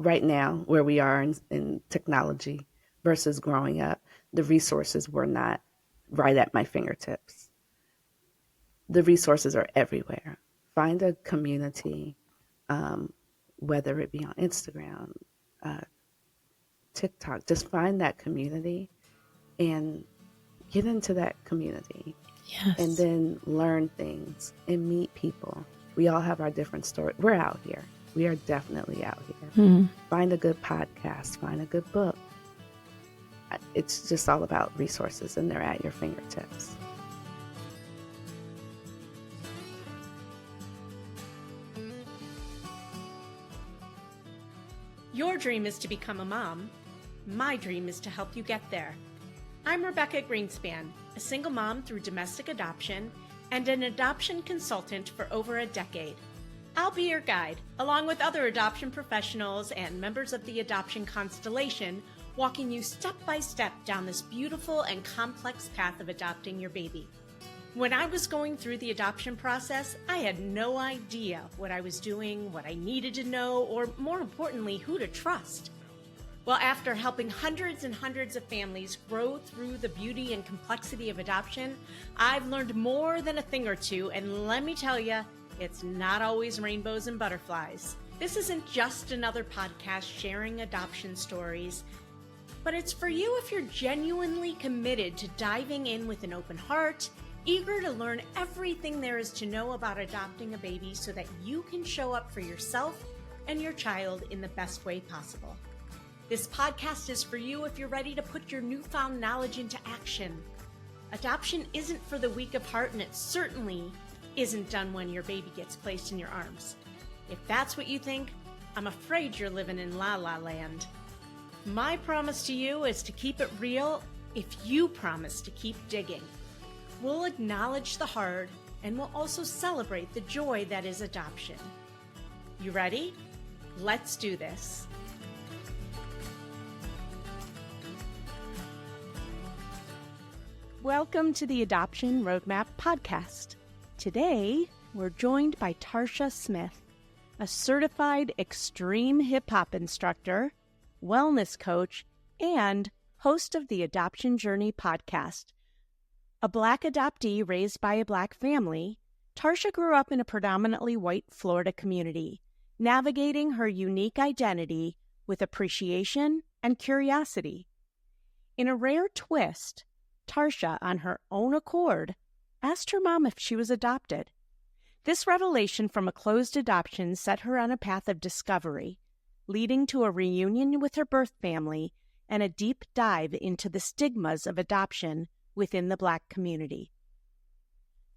right now, where we are in technology versus growing up, the resources were not right at my fingertips. The resources are everywhere. Find a community, whether it be on Instagram, TikTok, just find that community and get into that community. Yes. And then learn things and meet people. We all have our different stories. We're out here. We are definitely out here. Mm-hmm. Find a good podcast, find a good book. It's just all about resources, and they're at your fingertips. Your dream is to become a mom. My dream is to help you get there. I'm Rebecca Gruenspan, a single mom through domestic adoption and an adoption consultant for over a decade. I'll be your guide, along with other adoption professionals and members of the adoption constellation, walking you step by step down this beautiful and complex path of adopting your baby. When I was going through the adoption process, I had no idea what I was doing, what I needed to know, or more importantly, who to trust. Well, after helping hundreds and hundreds of families grow through the beauty and complexity of adoption, I've learned more than a thing or two, and let me tell you, it's not always rainbows and butterflies. This isn't just another podcast sharing adoption stories, but it's for you if you're genuinely committed to diving in with an open heart, eager to learn everything there is to know about adopting a baby so that you can show up for yourself and your child in the best way possible. This podcast is for you if you're ready to put your newfound knowledge into action. Adoption isn't for the weak of heart, and it certainly isn't done when your baby gets placed in your arms. If that's what you think, I'm afraid you're living in la la land. My promise to you is to keep it real if you promise to keep digging. We'll acknowledge the hard, and we'll also celebrate the joy that is adoption. You ready? Let's do this. Welcome to the Adoption Roadmap Podcast. Today, we're joined by Tarcia Smith, a certified extreme hip-hop instructor, wellness coach, and host of the Adoption Journey podcast. A Black adoptee raised by a Black family, Tarsha grew up in a predominantly white Florida community, navigating her unique identity with appreciation and curiosity. In a rare twist, Tarsha, on her own accord, asked her mom if she was adopted. This revelation from a closed adoption set her on a path of discovery, leading to a reunion with her birth family and a deep dive into the stigmas of adoption within the Black community.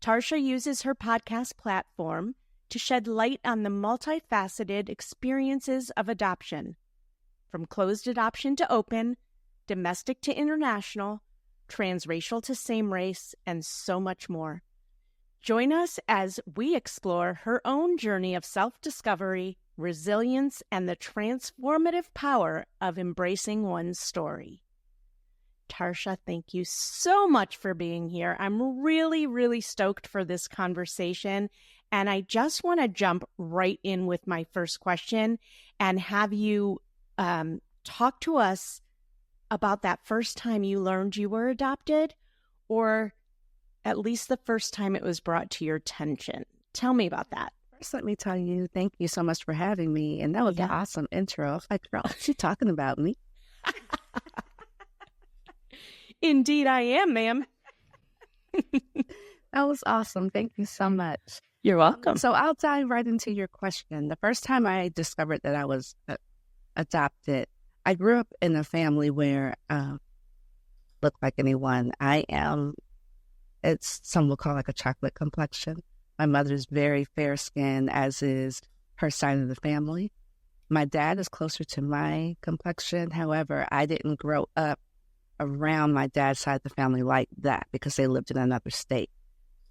Tarsha uses her podcast platform to shed light on the multifaceted experiences of adoption, from closed adoption to open, domestic to international, transracial to same race, and so much more. Join us as we explore her own journey of self-discovery, resilience, and the transformative power of embracing one's story. Tarsha, thank you so much for being here. I'm really, really stoked for this conversation, and I just want to jump right in with my first question and have you talk to us about that first time you learned you were adopted, or at least the first time it was brought to your attention. Tell me about that. First, let me tell you, thank you so much for having me. And that was an awesome intro. Like, girl, she talking about me. Indeed, I am, ma'am. That was awesome. Thank you so much. You're welcome. So I'll dive right into your question. The first time I discovered that I was adopted, I grew up in a family where look like anyone. Some will call like a chocolate complexion. My mother's very fair skinned, as is her side of the family. My dad is closer to my complexion. However, I didn't grow up around my dad's side of the family like that because they lived in another state.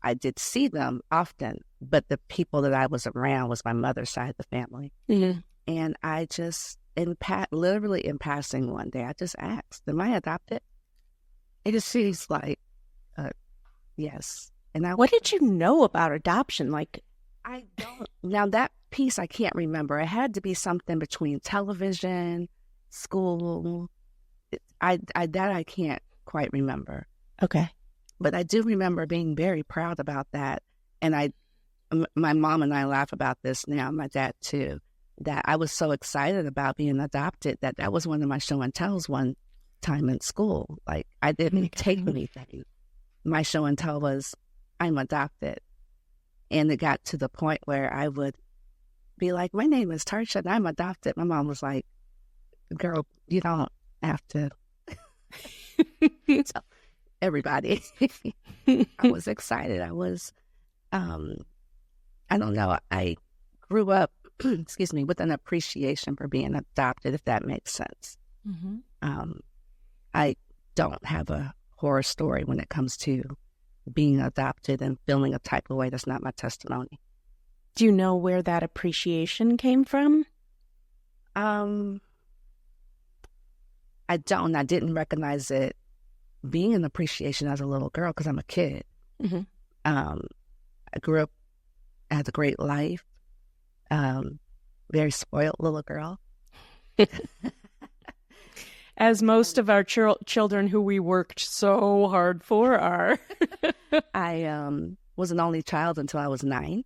I did see them often, but the people that I was around was my mother's side of the family. Mm-hmm. And I just, literally in passing one day, I just asked, am I adopted? It just seems like, yes. And what did you know about adoption? I don't. Now, that piece I can't remember. It had to be something between television, school. That I can't quite remember. Okay. But I do remember being very proud about that. And my mom and I laugh about this now, my dad too, that I was so excited about being adopted that was one of my show and tells one time in school. Like, I didn't take anything. My show and tell was, I'm adopted. And it got to the point where I would be like, my name is Tarsha and I'm adopted. My mom was like, girl, you don't have to tell everybody. I was excited. I was, I don't know, I grew up, excuse me, with an appreciation for being adopted, if that makes sense. Mm-hmm. I don't have a horror story when it comes to being adopted and feeling a type of way. That's not my testimony. Do you know where that appreciation came from? I don't. I didn't recognize it being an appreciation as a little girl because I'm a kid. Mm-hmm. I grew up, had a great life, very spoiled little girl. As most of our children who we worked so hard for are. I was an only child until I was 9.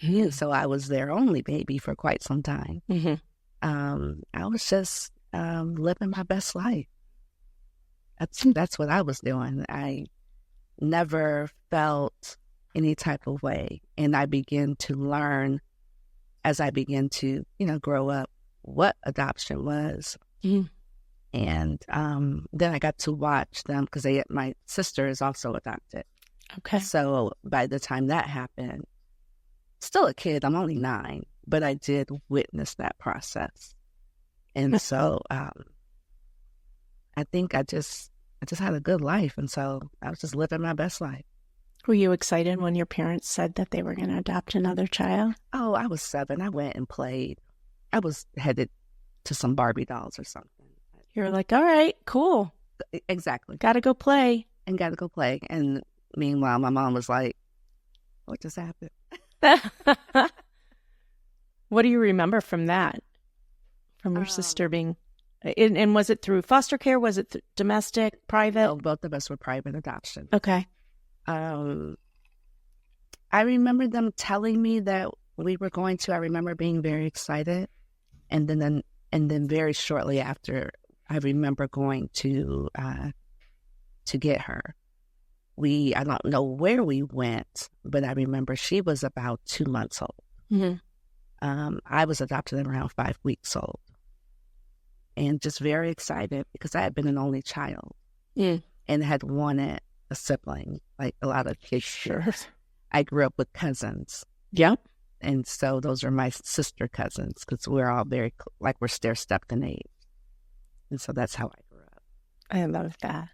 Mm-hmm. So I was their only baby for quite some time. Mm-hmm. I was just living my best life. That's what I was doing. I never felt any type of way. And I began to learn as I began to, grow up what adoption was. Mm-hmm. And then I got to watch them because my sister is also adopted. Okay. So by the time that happened, still a kid, I'm only 9, but I did witness that process. And so I think I just had a good life. And so I was just living my best life. Were you excited when your parents said that they were going to adopt another child? Oh, I was 7. I went and played. I was headed to some Barbie dolls or something. You're like, all right, cool. Exactly. Got to go play. And meanwhile, my mom was like, what just happened? What do you remember from that? From your sister being... And was it through foster care? Was it domestic, private? No, both of us were private adoption. Okay. I remember them telling me that we were going to. I remember being very excited. And then very shortly after... I remember going to get her. I don't know where we went, but I remember she was about 2 months old. Mm-hmm. I was adopted at around 5 weeks old. And just very excited because I had been an only child and had wanted a sibling, like a lot of kids. Sure. I grew up with cousins. Yep. And so those are my sister cousins because we're all very, we're stair-stepped in age. And so that's how I grew up. I love that.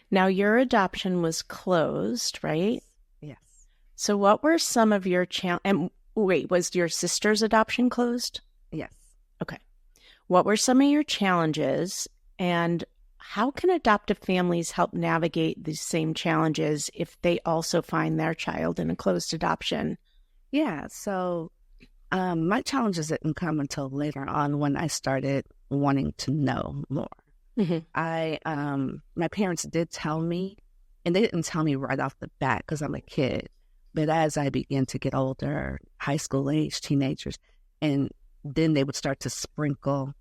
Now, your adoption was closed, right? Yes. So what were some of your and wait, was your sister's adoption closed? Yes. Okay. What were some of your challenges, and how can adoptive families help navigate these same challenges if they also find their child in a closed adoption? Yeah. So my challenges didn't come until later on when I started wanting to know more. Mm-hmm. My parents did tell me, and they didn't tell me right off the bat because I'm a kid, but as I began to get older, high school age, teenagers, and then they would start to sprinkle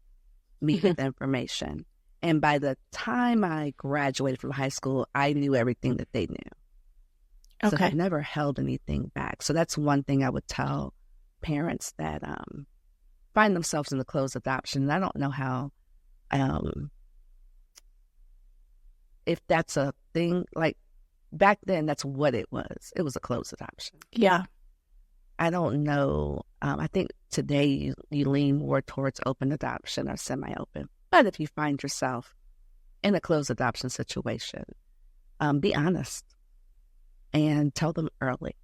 me with information. And by the time I graduated from high school, I knew everything that they knew. Okay. So I never held anything back. So that's one thing I would tell parents that find themselves in the closed adoption. And I don't know how, if that's a thing, like back then, that's what it was. It was a closed adoption. Yeah. I don't know. I think today you lean more towards open adoption or semi-open. But if you find yourself in a closed adoption situation, be honest and tell them early.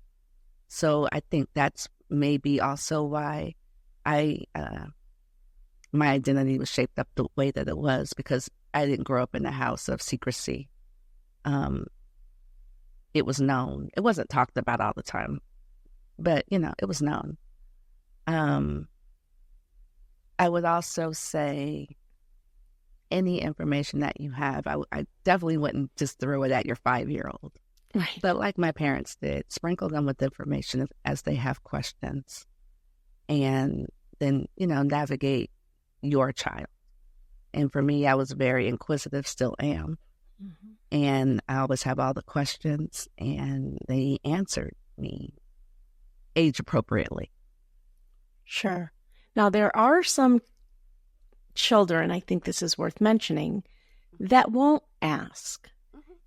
So I think that's maybe also why my identity was shaped up the way that it was, because I didn't grow up in a house of secrecy. It was known. It wasn't talked about all the time, but, it was known. I would also say any information that you have, I definitely wouldn't just throw it at your 5-year-old. Right. But like my parents did, sprinkle them with information as they have questions. And then, navigate your child. And for me, I was very inquisitive, still am. Mm-hmm. And I always have all the questions, and they answered me age appropriately. Sure. Now, there are some children, I think this is worth mentioning, that won't ask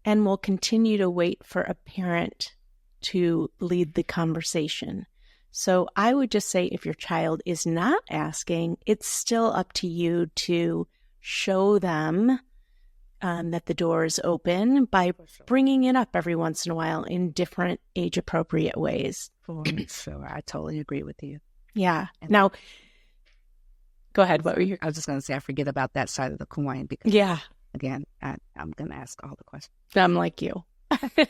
and will continue to wait for a parent to lead the conversation. So I would just say if your child is not asking, it's still up to you to show them that the door is open by bringing it up every once in a while in different age-appropriate ways. For sure. I totally agree with you. Yeah. Now, go ahead. What were you? I was just going to say, I forget about that side of the coin because, again, I'm going to ask all the questions. I'm like you,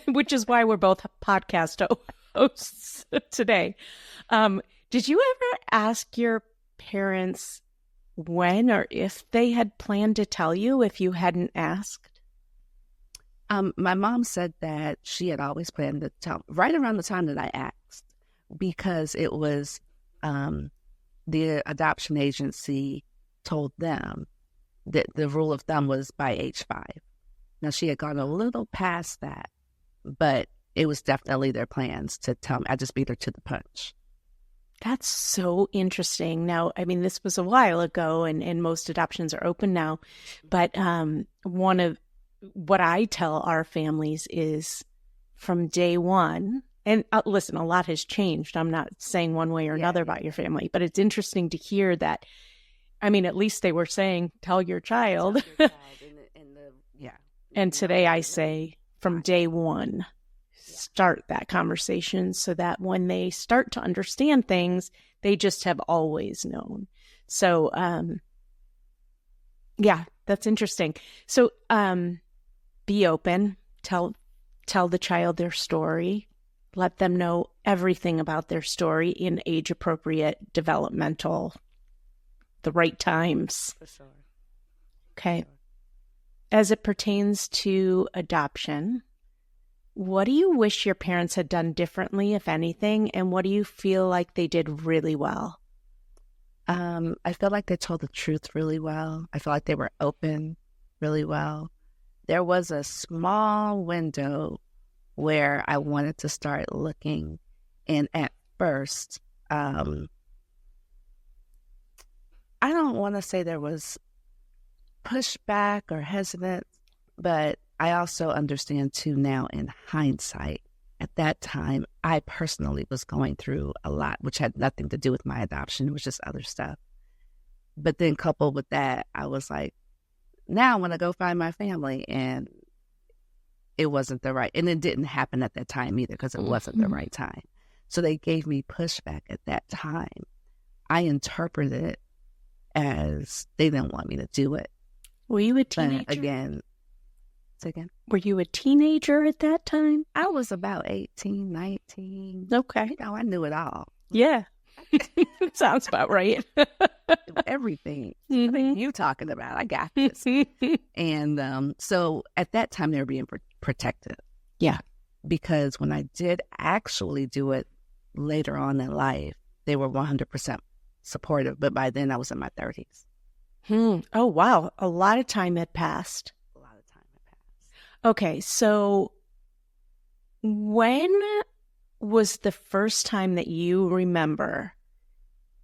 which is why we're both podcast hosts today. Did you ever ask your parents when or if they had planned to tell you if you hadn't asked? My mom said that she had always planned to tell right around the time that I asked, because it was the adoption agency told them that the rule of thumb was by age 5. Now, she had gone a little past that, but it was definitely their plans to tell me. I just beat her to the punch. That's so interesting. Now, I mean, this was a while ago, and most adoptions are open now. But one of what I tell our families is from day one, and listen, a lot has changed. I'm not saying one way or another about your family, but it's interesting to hear that. I mean, at least they were saying, tell your child. And today I say, from day one, start that conversation so that when they start to understand things, they just have always known. So, that's interesting. So, be open, tell the child their story, let them know everything about their story in age-appropriate, developmental, the right times. For sure. Okay. For sure. As it pertains to adoption, what do you wish your parents had done differently, if anything, and what do you feel like they did really well? I feel like they told the truth really well. I feel like they were open really well. There was a small window where I wanted to start looking, and at first, I don't want to say there was pushback or hesitance, but I also understand too now in hindsight. At that time, I personally was going through a lot, which had nothing to do with my adoption. It was just other stuff. But then coupled with that, I was like, now I want to go find my family. And it wasn't the right, and it didn't happen at that time either because it wasn't the right time. So they gave me pushback at that time. I interpreted it as they didn't want me to do it. Were you a teenager? But again, say again. Were you a teenager at that time? I was about 18, 19. Okay. I knew it all. Yeah. Sounds about right. Everything. What are you talking about? I got this. And so at that time, they were being protective. Yeah. Because when I did actually do it later on in life, they were 100% supportive. But by then, I was in my 30s. Oh, wow. A lot of time had passed. Okay, so when was the first time that you remember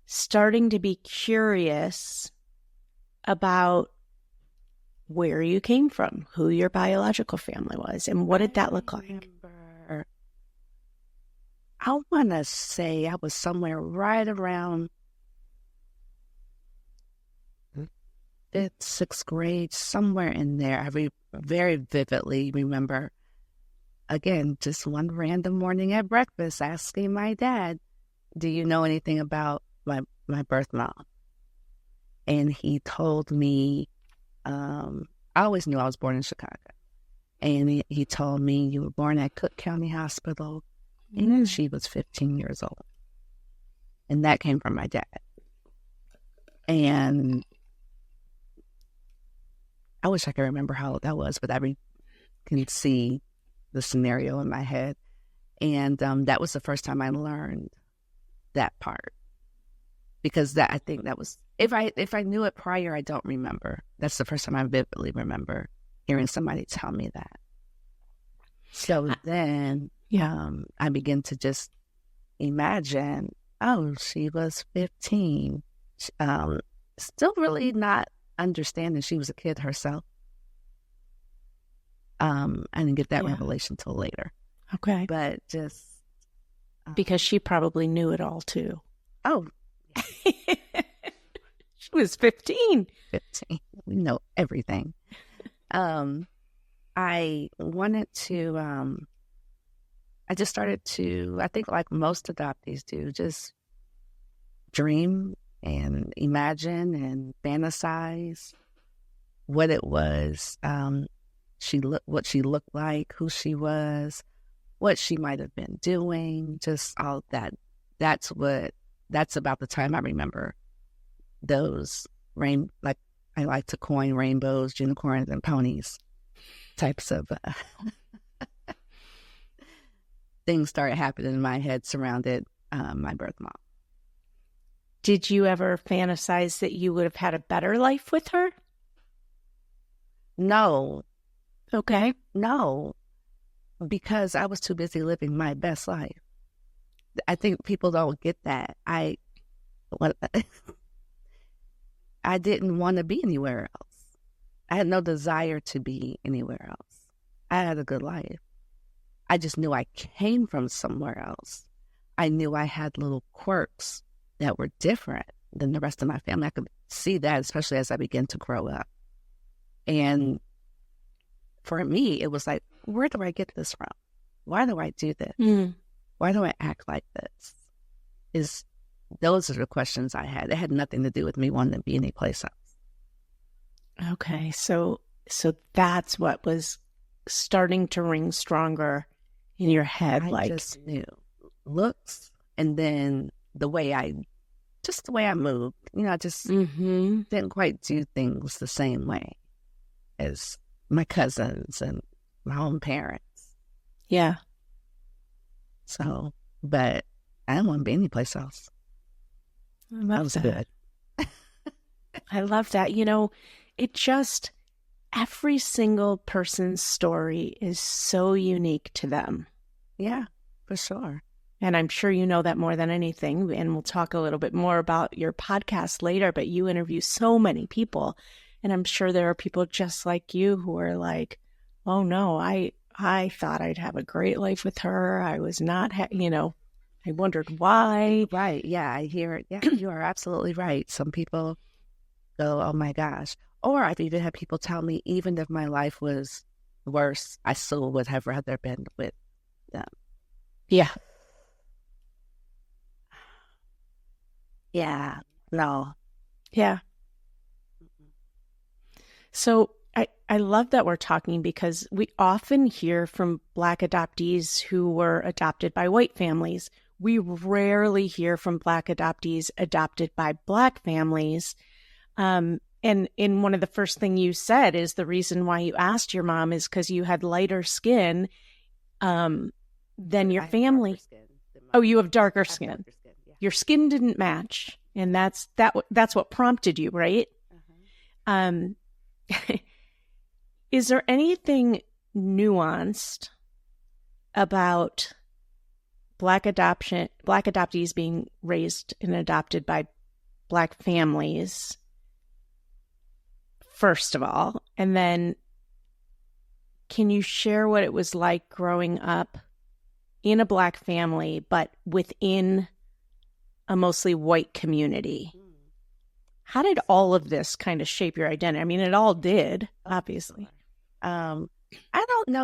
starting to be curious about where you came from, who your biological family was, and what did that look like? I want to say I was somewhere right around 5th, 6th grade, somewhere in there. I very vividly remember, again, just one random morning at breakfast, asking my dad, do you know anything about my birth mom? And he told me, I always knew I was born in Chicago. And he told me, you were born at Cook County Hospital, and she was 15 years old. And that came from my dad. And I wish I could remember how that was, but I can see the scenario in my head. And that was the first time I learned that part. Because I think that was, if I knew it prior, I don't remember. That's the first time I vividly remember hearing somebody tell me that. So then I began to just imagine, oh, she was 15. Still really not understanding she was a kid herself. I didn't get that revelation till later. Okay. But just... because she probably knew it all too. Oh. She was 15. 15. We know everything. I wanted to, I just started to, I think like most adoptees do, just dream and imagine and fantasize what it was, what she looked like, who she was, what she might have been doing, just all that. That's about the time I remember those like I like to coin rainbows, unicorns, and ponies types of things started happening in my head surrounded my birth mom. Did you ever fantasize that you would have had a better life with her? No. Okay. No, because I was too busy living my best life. I think people don't get that. I didn't want to be anywhere else. I had no desire to be anywhere else. I had a good life. I just knew I came from somewhere else. I knew I had little quirks that were different than the rest of my family. I could see that, especially as I began to grow up. And for me, it was like, where do I get this from? Why do I do this? Mm. Why do I act like this? Those are the questions I had. It had nothing to do with me wanting to be anyplace else. Okay, so that's what was starting to ring stronger in your head. I just knew looks, and then the way I moved. I just didn't quite do things the same way as my cousins and my own parents. Yeah. So, but I didn't want to be anyplace else. I love that. Good. I love that. It just, every single person's story is so unique to them. Yeah, for sure. And I'm sure you know that more than anything. And we'll talk a little bit more about your podcast later, but you interview so many people. And I'm sure there are people just like you who are like, oh no, I thought I'd have a great life with her. I was not, I wondered why. Right. Yeah, I hear it. Yeah, you are absolutely right. Some people go, oh my gosh. Or I've even had people tell me, even if my life was worse, I still would have rather been with them. Yeah. Yeah. No. Yeah. So I love that we're talking because we often hear from Black adoptees who were adopted by white families. We rarely hear from Black adoptees adopted by Black families. And in one of the first thing you said is the reason why you asked your mom is because you had lighter skin than your family. Oh, you have darker skin. Darker skin, yeah. Your skin didn't match, and that's what prompted you, right? Is there anything nuanced about Black adoptees being raised and adopted by Black families, first of all? And then can you share what it was like growing up in a Black family, but within a mostly white community? How did all of this kind of shape your identity? I mean, it all did, obviously. I don't know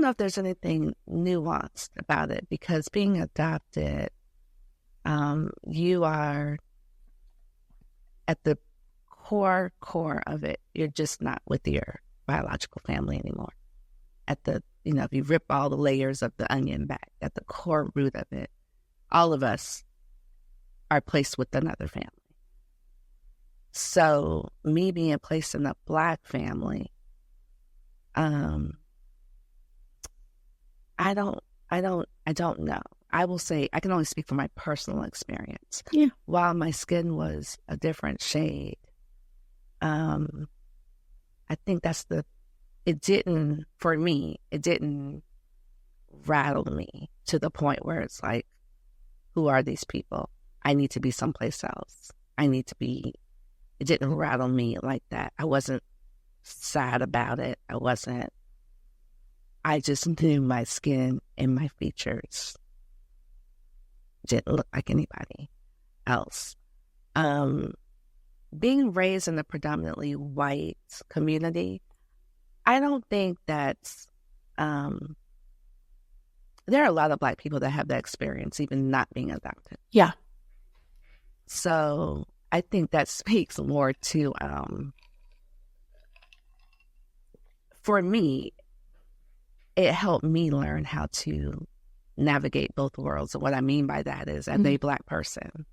if there's anything nuanced about it, because being adopted, you are at the core of it. You're just not with your biological family anymore. At the, if you rip all the layers of the onion back, at the core root of it, all of us are placed with another family. So me being placed in a Black family, I don't know. I will say I can only speak from my personal experience. Yeah. While my skin was a different shade, I think it didn't rattle me to the point where it's like, who are these people? I need to be someplace else. It didn't rattle me like that. I wasn't sad about it. I just knew my skin and my features didn't look like anybody else. Being raised in a predominantly white community, I don't think that's, there are a lot of Black people that have that experience, even not being adopted. Yeah. So I think that speaks more to, for me, it helped me learn how to navigate both worlds. And what I mean by that is, as a Black person,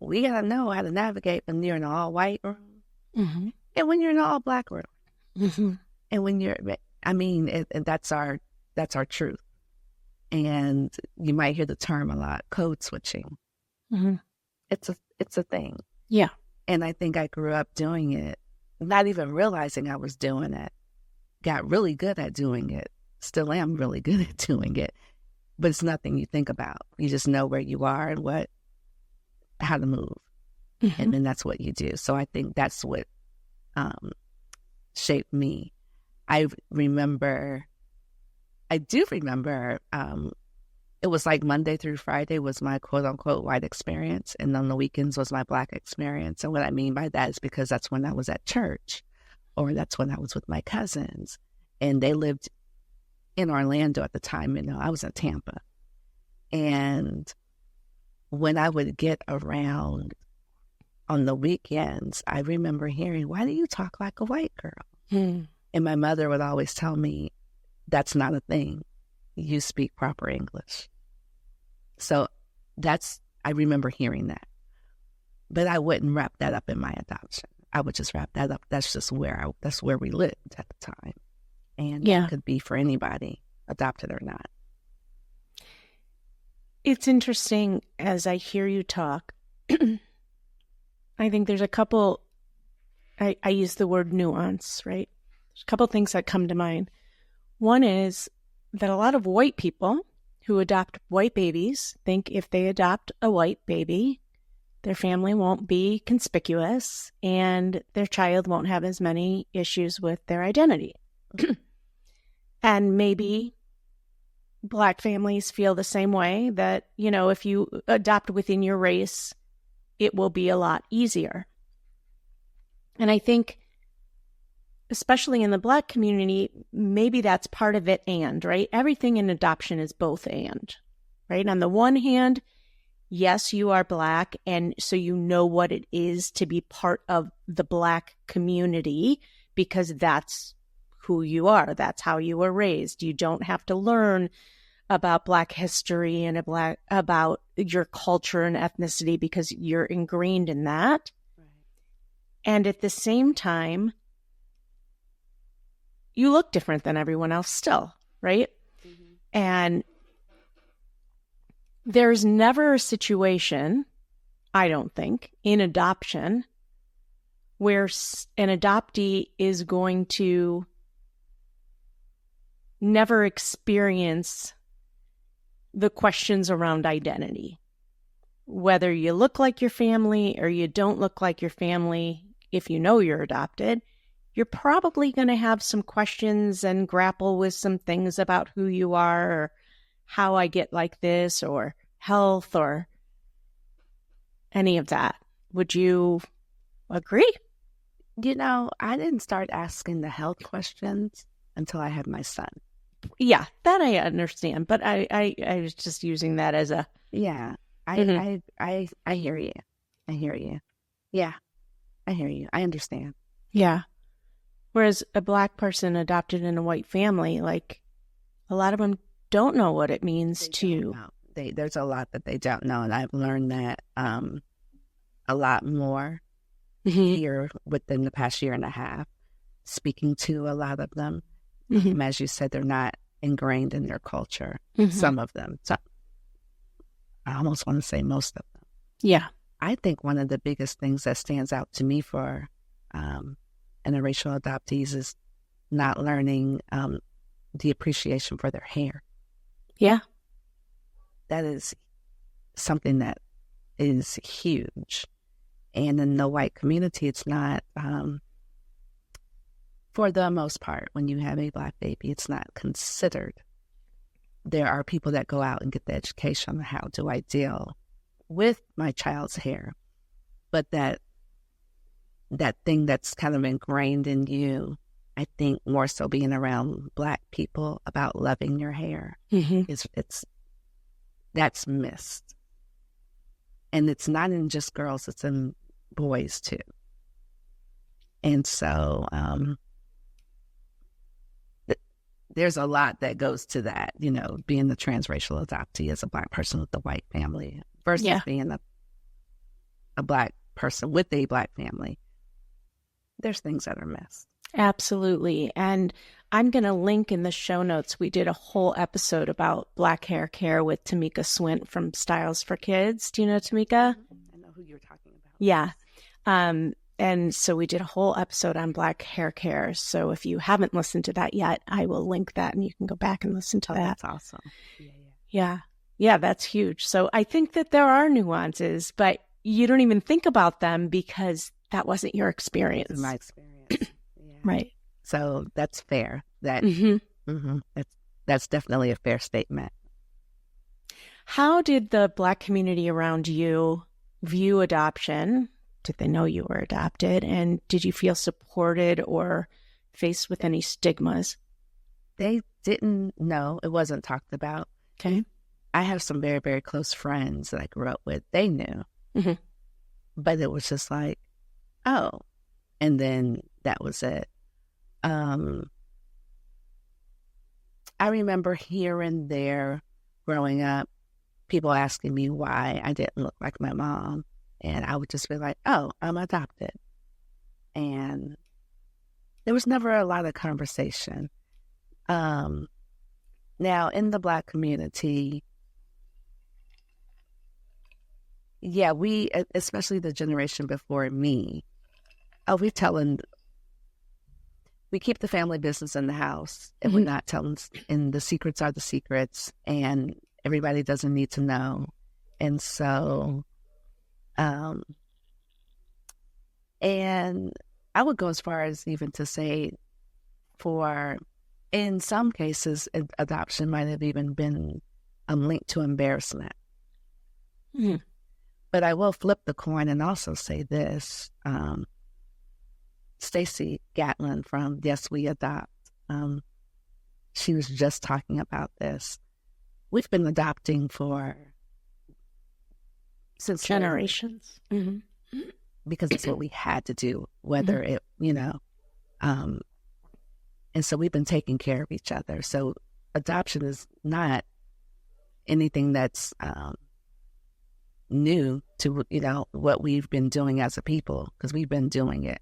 we got to know how to navigate when you're in an all-white room and when you're in an all-Black room. And when and that's our truth. And you might hear the term a lot, code switching. It's a thing. Yeah. And I think I grew up doing it, not even realizing I was doing it. Got really good at doing it. Still am really good at doing it. But it's nothing you think about. You just know where you are and how to move. And then that's what you do. So I think that's what shaped me. I do remember, it was like Monday through Friday was my quote unquote white experience. And on the weekends was my Black experience. And what I mean by that is because that's when I was at church, or that's when I was with my cousins. And they lived in Orlando at the time. I was in Tampa. And when I would get around on the weekends, I remember hearing, "Why do you talk like a white girl?" And my mother would always tell me, "That's not a thing. You speak proper English." So I remember hearing that. But I wouldn't wrap that up in my adoption. I would just wrap that up. That's just that's where we lived at the time. And it could be for anybody, adopted or not. It's interesting as I hear you talk. I think there's a couple, I use the word nuance, right? There's a couple things that come to mind. One is that a lot of white people who adopt white babies think if they adopt a white baby, their family won't be conspicuous and their child won't have as many issues with their identity. And maybe Black families feel the same way, that, if you adopt within your race, it will be a lot easier. And I think, especially in the Black community, maybe that's part of it, right? Everything in adoption is both and, right? On the one hand, yes, you are Black, and so you know what it is to be part of the Black community because that's who you are. That's how you were raised. You don't have to learn about Black history and about your culture and ethnicity because you're ingrained in that. Right. And at the same time, you look different than everyone else still, right? And there's never a situation, I don't think, in adoption where an adoptee is going to never experience the questions around identity. Whether you look like your family or you don't look like your family, if you know you're adopted, you're probably going to have some questions and grapple with some things about who you are or how I get like this or health or any of that. Would you agree? I didn't start asking the health questions until I had my son. Yeah, that I understand, but I was just using that as a... Yeah, I hear you. I hear you. Yeah, I hear you. I understand. Yeah. Whereas a Black person adopted in a white family, like, a lot of them don't know what it means to There's a lot that they don't know, and I've learned that a lot more here within the past year and a half, speaking to a lot of them. As you said, they're not ingrained in their culture. Some of them. So I almost want to say most of them. Yeah. I think one of the biggest things that stands out to me for interracial adoptees is not learning the appreciation for their hair. Yeah. That is something that is huge. And in the white community, it's not, for the most part, when you have a Black baby, it's not considered. There are people that go out and get the education on how do I deal with my child's hair. But that thing that's kind of ingrained in you, I think more so being around Black people about loving your hair, that's missed. And it's not in just girls, it's in boys too. And so there's a lot that goes to that, being the transracial adoptee as a Black person with a white family versus being a Black person with a Black family. There's things that are missed. Absolutely. And I'm going to link in the show notes. We did a whole episode about Black hair care with Tamika Swint from Styles for Kids. Do you know Tamika? I know who you're talking about. Yeah. And so we did a whole episode on Black hair care. So if you haven't listened to that yet, I will link that and you can go back and listen to that. That's awesome. Yeah, that's huge. So I think that there are nuances, but you don't even think about them because that wasn't your experience. This is my experience. Right. So that's fair. That's definitely a fair statement. How did the Black community around you view adoption? Did they know you were adopted? And did you feel supported or faced with any stigmas? They didn't know. It wasn't talked about. Okay. I have some very, very close friends that I grew up with. They knew. But it was just like, oh. And then that was it. I remember here and there growing up, people asking me why I didn't look like my mom. And I would just be like, oh, I'm adopted. And there was never a lot of conversation. Now, in the Black community, we, especially the generation before me, we keep the family business in the house, and we're not telling, and the secrets are the secrets, and everybody doesn't need to know. And so, and I would go as far as even to say, in some cases, adoption might have even been linked to embarrassment. But I will flip the coin and also say this. Stacey Gatlin from Yes We Adopt, she was just talking about this. We've been adopting since generations. Because it's what we had to do, whether it, and so we've been taking care of each other. So adoption is not anything that's new to, what we've been doing as a people, because we've been doing it.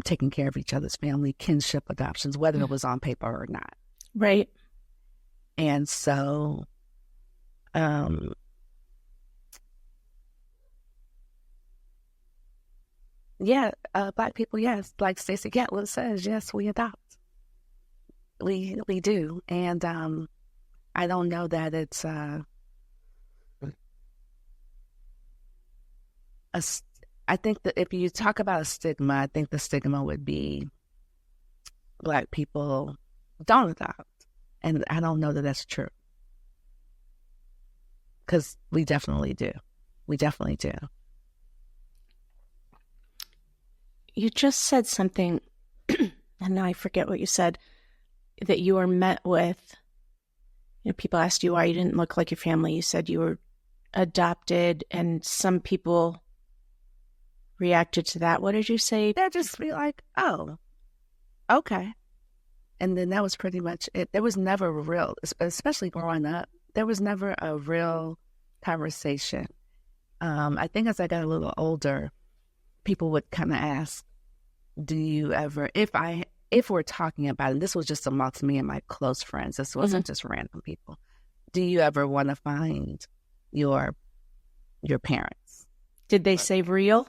Taking care of each other's family, kinship adoptions, whether it was on paper or not. Right. And so, Black people, yes, like Stacey Gatlin says, yes, we adopt. We do. And I don't know that it's I think that if you talk about a stigma, I think the stigma would be Black people don't adopt. And I don't know that that's true. Because we definitely do. We definitely do. You just said something, and now I forget what you said, that you were met with, people asked you why you didn't look like your family. You said you were adopted, and some people reacted to that. What did you say? They'd just be like, oh, okay. And then that was pretty much it. There was never especially growing up, there was never a real conversation. I think as I got a little older, people would kind of ask, do you ever, if we're talking about it, this was just amongst me and my close friends, this wasn't just random people, do you ever want to find your parents? Did they say real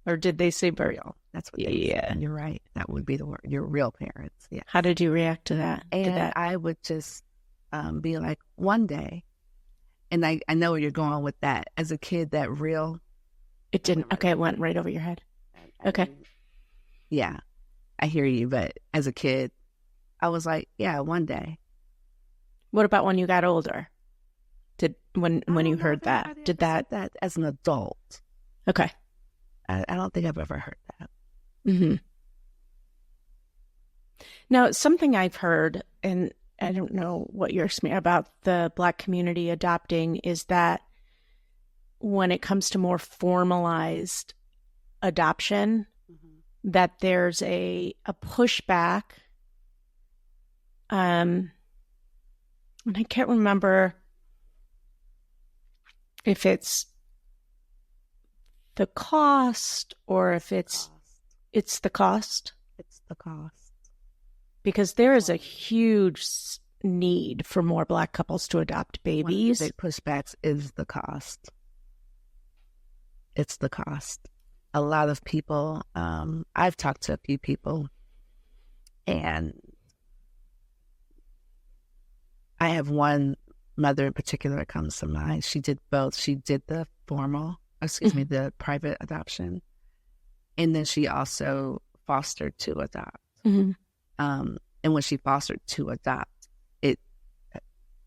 or did they say birth? Real. That's what they said. You're right. That would be the word. Your real parents. Yeah. How did you react to that? And I would just be like, one day, and I know where you're going with that. As a kid, that real. It didn't. Okay, it went right over your head. Okay. Yeah, I hear you. But as a kid, I was like, yeah, one day. What about when you got older? When you heard that? Did that as an adult? Okay. I don't think I've ever heard that. Mm-hmm. Now, something I've heard, and I don't know what you're saying about the Black community adopting, is that when it comes to more formalized adoption, that there's a pushback. And I can't remember if it's the cost or if it's the cost. It's the cost. Because there is a huge need for more Black couples to adopt babies. One of the big pushbacks is the cost. It's the cost. A lot of people, I've talked to a few people, and I have one mother in particular that comes to mind. She did both. She did the the private adoption, and then she also fostered to adopt. Mm-hmm. And when she fostered to adopt,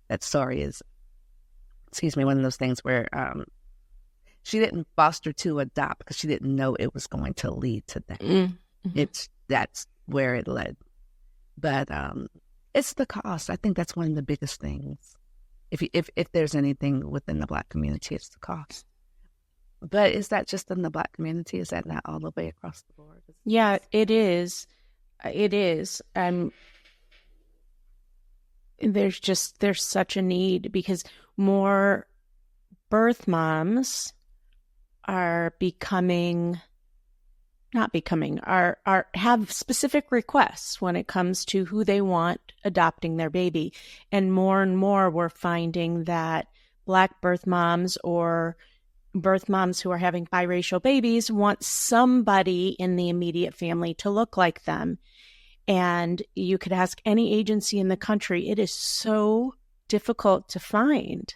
that story is, one of those things where she didn't foster to adopt because she didn't know it was going to lead to that. Mm-hmm. That's where it led. But it's the cost. I think that's one of the biggest things. If there's anything within the Black community, it's the cost. But is that just in the Black community? Is that not all the way across the board? Yeah, it is. It is. There's such a need because more birth moms are have specific requests when it comes to who they want adopting their baby. And more we're finding that Black birth moms or birth moms who are having biracial babies want somebody in the immediate family to look like them. And you could ask any agency in the country, it is so difficult to find.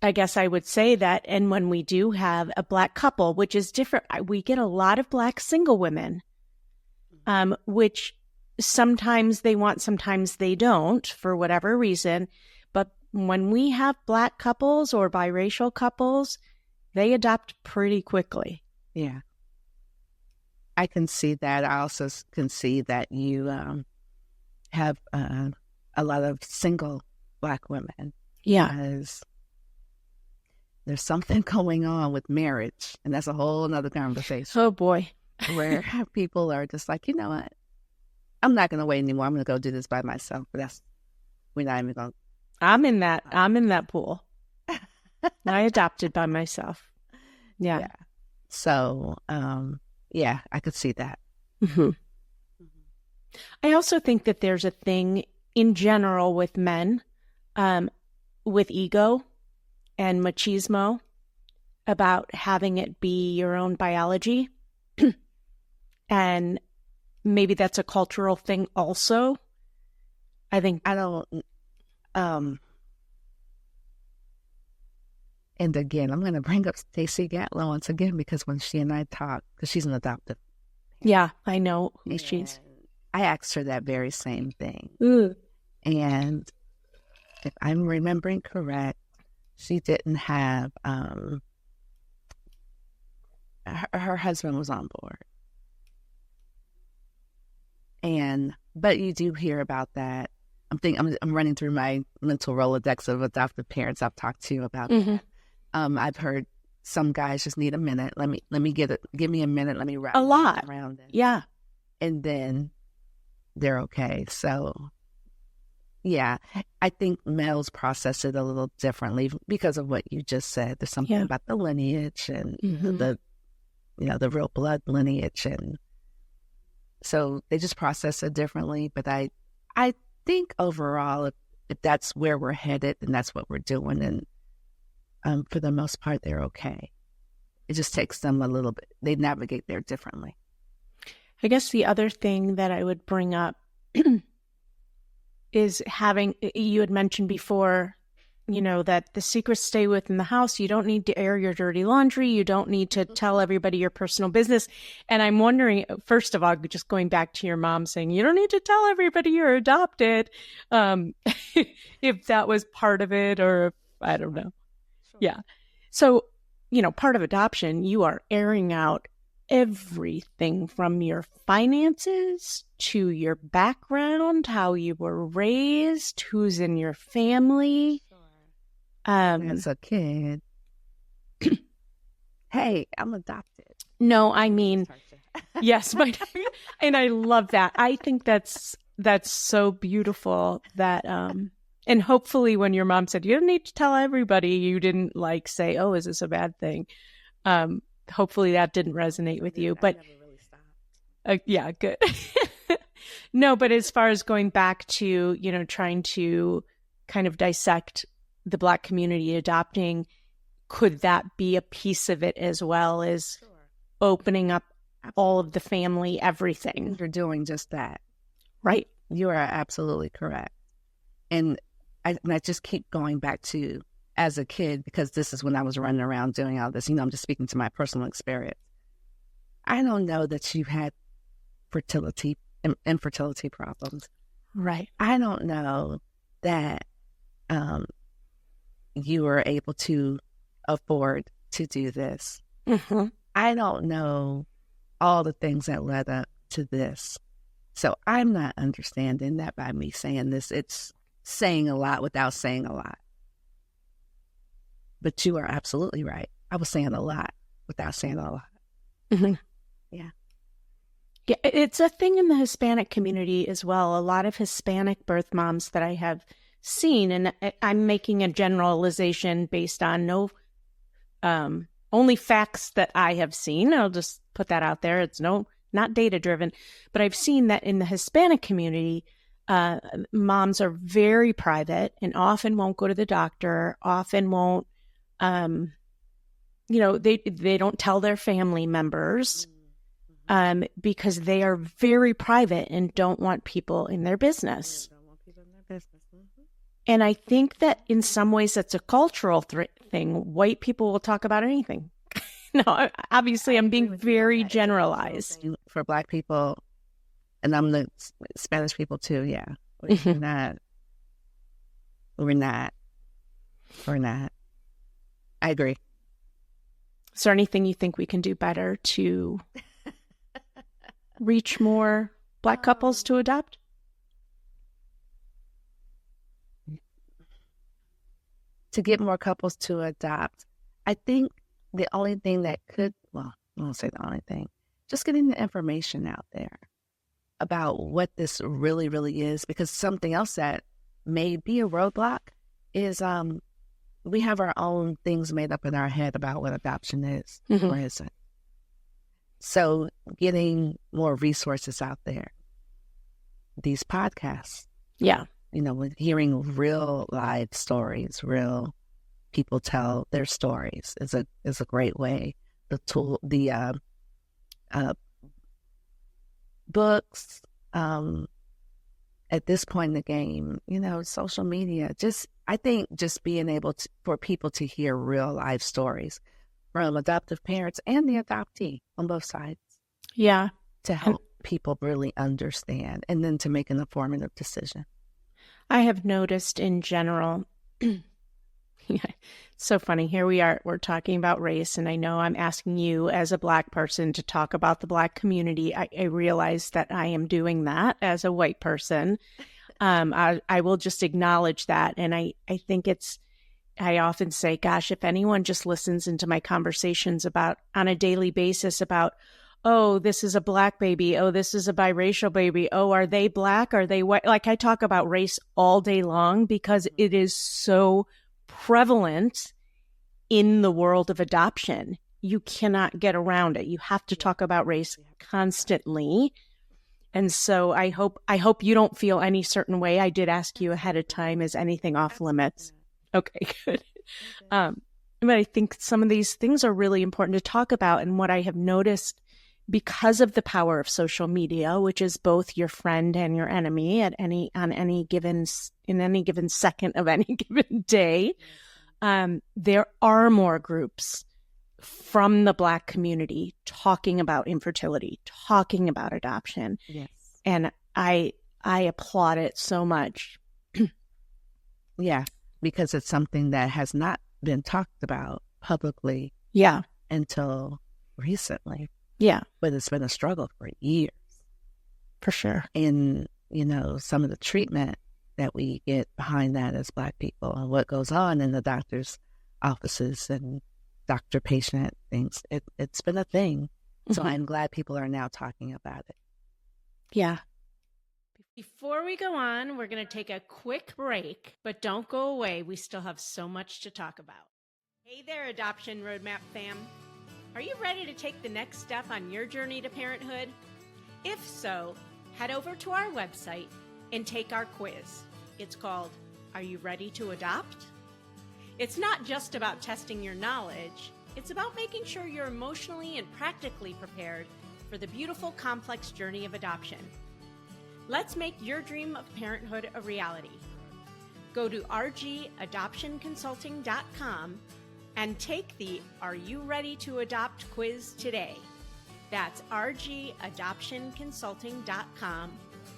I guess I would say that. And when we do have a Black couple, which is different, we get a lot of Black single women, which sometimes they want, sometimes they don't for whatever reason. But when we have Black couples or biracial couples, they adopt pretty quickly. Yeah. I can see that. I also can see that you have a lot of single Black women. Yeah. Because there's something going on with marriage, and that's a whole nother conversation. Oh, boy. Where people are just like, you know what? I'm not going to wait anymore. I'm going to go do this by myself. But we're not even going to. I'm in that pool. I adopted by myself. Yeah. So, yeah, I could see that. Mm-hmm. I also think that there's a thing in general with men, with ego and machismo about having it be your own biology. And maybe that's a cultural thing also. And again, I'm going to bring up Stacey Gatlin once again, because when she and I talk, because she's an adoptive. Yeah, I know who she's. I asked her that very same thing. Ooh. And if I'm remembering correct, she didn't have, her husband was on board. But you do hear about that. I'm running through my mental Rolodex of adoptive parents I've talked to about that. I've heard some guys just need a minute. Let me give me a minute. Let me wrap a lot around it. Yeah. And then they're okay. So Yeah, I think males process it a little differently because of what you just said. There's something about the lineage and the real blood lineage, and so they just process it differently. But I think overall, if that's where we're headed, then that's what we're doing, and for the most part, they're okay. It just takes them a little bit. They navigate there differently. I guess the other thing that I would bring up is you had mentioned before, that the secrets stay within the house. You don't need to air your dirty laundry. You don't need to tell everybody your personal business. And I'm wondering, first of all, just going back to your mom saying, you don't need to tell everybody you're adopted, if that was part of it, or I don't know. Sure. Yeah. So, part of adoption, you are airing out everything from your finances to your background, how you were raised, who's in your family. As a kid. Hey, I'm adopted. No, I mean, yes, and I love that. I think that's so beautiful that, and hopefully when your mom said, you don't need to tell everybody, you didn't say, oh, is this a bad thing? Hopefully that didn't resonate with you, but never really stopped. Yeah, good. No, but as far as going back to, trying to kind of dissect the Black community adopting, could that be a piece of it as well as opening up all of the family, everything? You're doing just that. Right. You are absolutely correct. And I just keep going back to as a kid, because this is when I was running around doing all this. I'm just speaking to my personal experience. I don't know that you had infertility problems. Right. I don't know that you were able to afford to do this. Mm-hmm. I don't know all the things that led up to this. So I'm not understanding that by me saying this. It's saying a lot without saying a lot. But you are absolutely right. I was saying a lot without saying a lot. Mm-hmm. Yeah. Yeah, it's a thing in the Hispanic community as well. A lot of Hispanic birth moms that I have seen, and I'm making a generalization based on only facts that I have seen. I'll just put that out there. It's not data driven, but I've seen that in the Hispanic community, moms are very private and often won't go to the doctor, often won't, they don't tell their family members, because they are very private and don't want people in their business. And I think that in some ways that's a cultural thing. White people will talk about anything. No, obviously I'm being very generalized. For Black people, and I'm the Spanish people too, yeah. We're not. I agree. Is there anything you think we can do better to reach more Black couples to adopt? To get more couples to adopt, I think the only thing that I won't say the only thing, just getting the information out there about what this really, really is, because something else that may be a roadblock is we have our own things made up in our head about what adoption is or isn't. So getting more resources out there, these podcasts. Yeah. Hearing real live stories, real people tell their stories is a great way. The books, at this point in the game, social media, I think just being able for people to hear real life stories from adoptive parents and the adoptee on both sides. Yeah. To help people really understand and then to make an informative decision. I have noticed in general, so funny. Here we are, we're talking about race, and I know I'm asking you as a Black person to talk about the Black community. I realize that I am doing that as a white person. I will just acknowledge that. And I think I often say, gosh, if anyone just listens into my conversations on a daily basis about, oh, this is a Black baby. Oh, this is a biracial baby. Oh, are they Black? Are they white? Like, I talk about race all day long because it is so prevalent in the world of adoption. You cannot get around it. You have to talk about race constantly. And so I hope you don't feel any certain way. I did ask you ahead of time, is anything off limits? Okay, good. But I think some of these things are really important to talk about. And what I have noticed, because of the power of social media, which is both your friend and your enemy in any given second of any given day, there are more groups from the Black community talking about infertility, talking about adoption. Yes. And I applaud it so much. Yeah, because it's something that has not been talked about publicly until recently. Yeah. But it's been a struggle for years. For sure. And, some of the treatment that we get behind that as Black people and what goes on in the doctor's offices and doctor-patient things, it's been a thing. So I'm glad people are now talking about it. Yeah. Before we go on, we're going to take a quick break, but don't go away. We still have so much to talk about. Hey there, Adoption Roadmap fam. Are you ready to take the next step on your journey to parenthood? If so, head over to our website and take our quiz. It's called, Are You Ready to Adopt? It's not just about testing your knowledge. It's about making sure you're emotionally and practically prepared for the beautiful, complex journey of adoption. Let's make your dream of parenthood a reality. Go to rgadoptionconsulting.com and take the Are You Ready to Adopt quiz today. That's rgadoptionconsulting.com.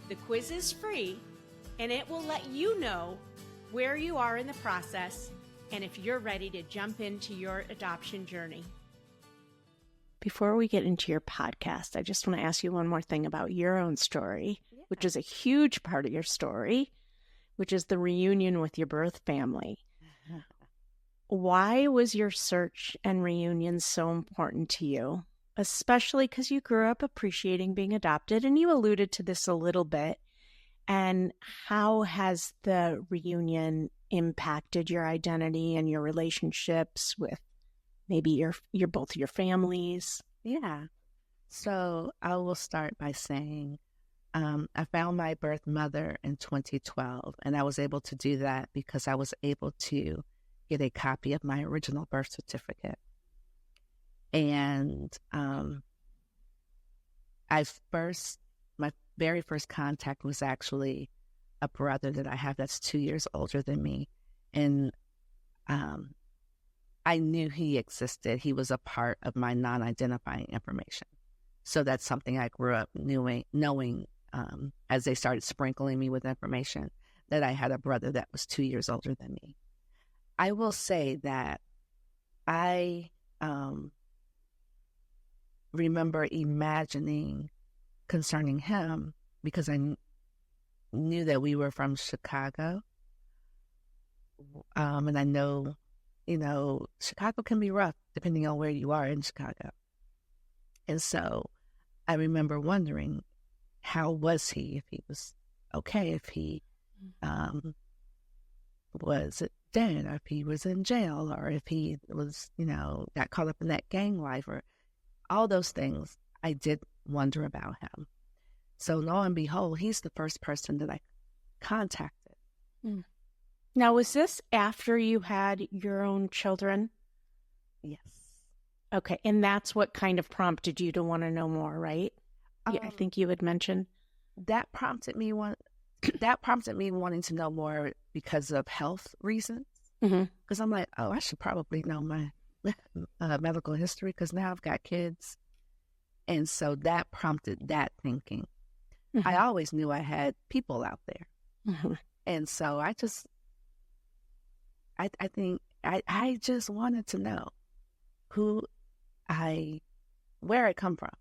The quiz is free, and it will let you know where you are in the process and if you're ready to jump into your adoption journey. Before we get into your podcast, I just want to ask you one more thing about your own story, which is a huge part of your story, which is the reunion with your birth family. Why was your search and reunion so important to you? Especially because you grew up appreciating being adopted, and you alluded to this a little bit. And how has the reunion impacted your identity and your relationships with maybe your both your families? Yeah. So I will start by saying I found my birth mother in 2012, and I was able to do that because I was able to get a copy of my original birth certificate. And my very first contact was actually a brother that I have that's 2 years older than me. And I knew he existed. He was a part of my non-identifying information. So that's something I grew up knowing as they started sprinkling me with information, that I had a brother that was 2 years older than me. I will say that I remember imagining concerning him, because I knew that we were from Chicago. And I know, Chicago can be rough depending on where you are in Chicago. And so I remember wondering, how was he, if he was okay, if he was dead, or if he was in jail, or if he was, got caught up in that gang life, or all those things. I did wonder about him. So lo and behold, he's the first person that I contacted. Now, was this after you had your own children? Yes. Okay, and that's what kind of prompted you to want to know more, right? Yeah, I think you had mentioned. That prompted me wanting to know more because of health reasons. Because I'm like, I should probably know my medical history, because now I've got kids. And so that prompted that thinking. I always knew I had people out there. And so I think I just wanted to know where I come from.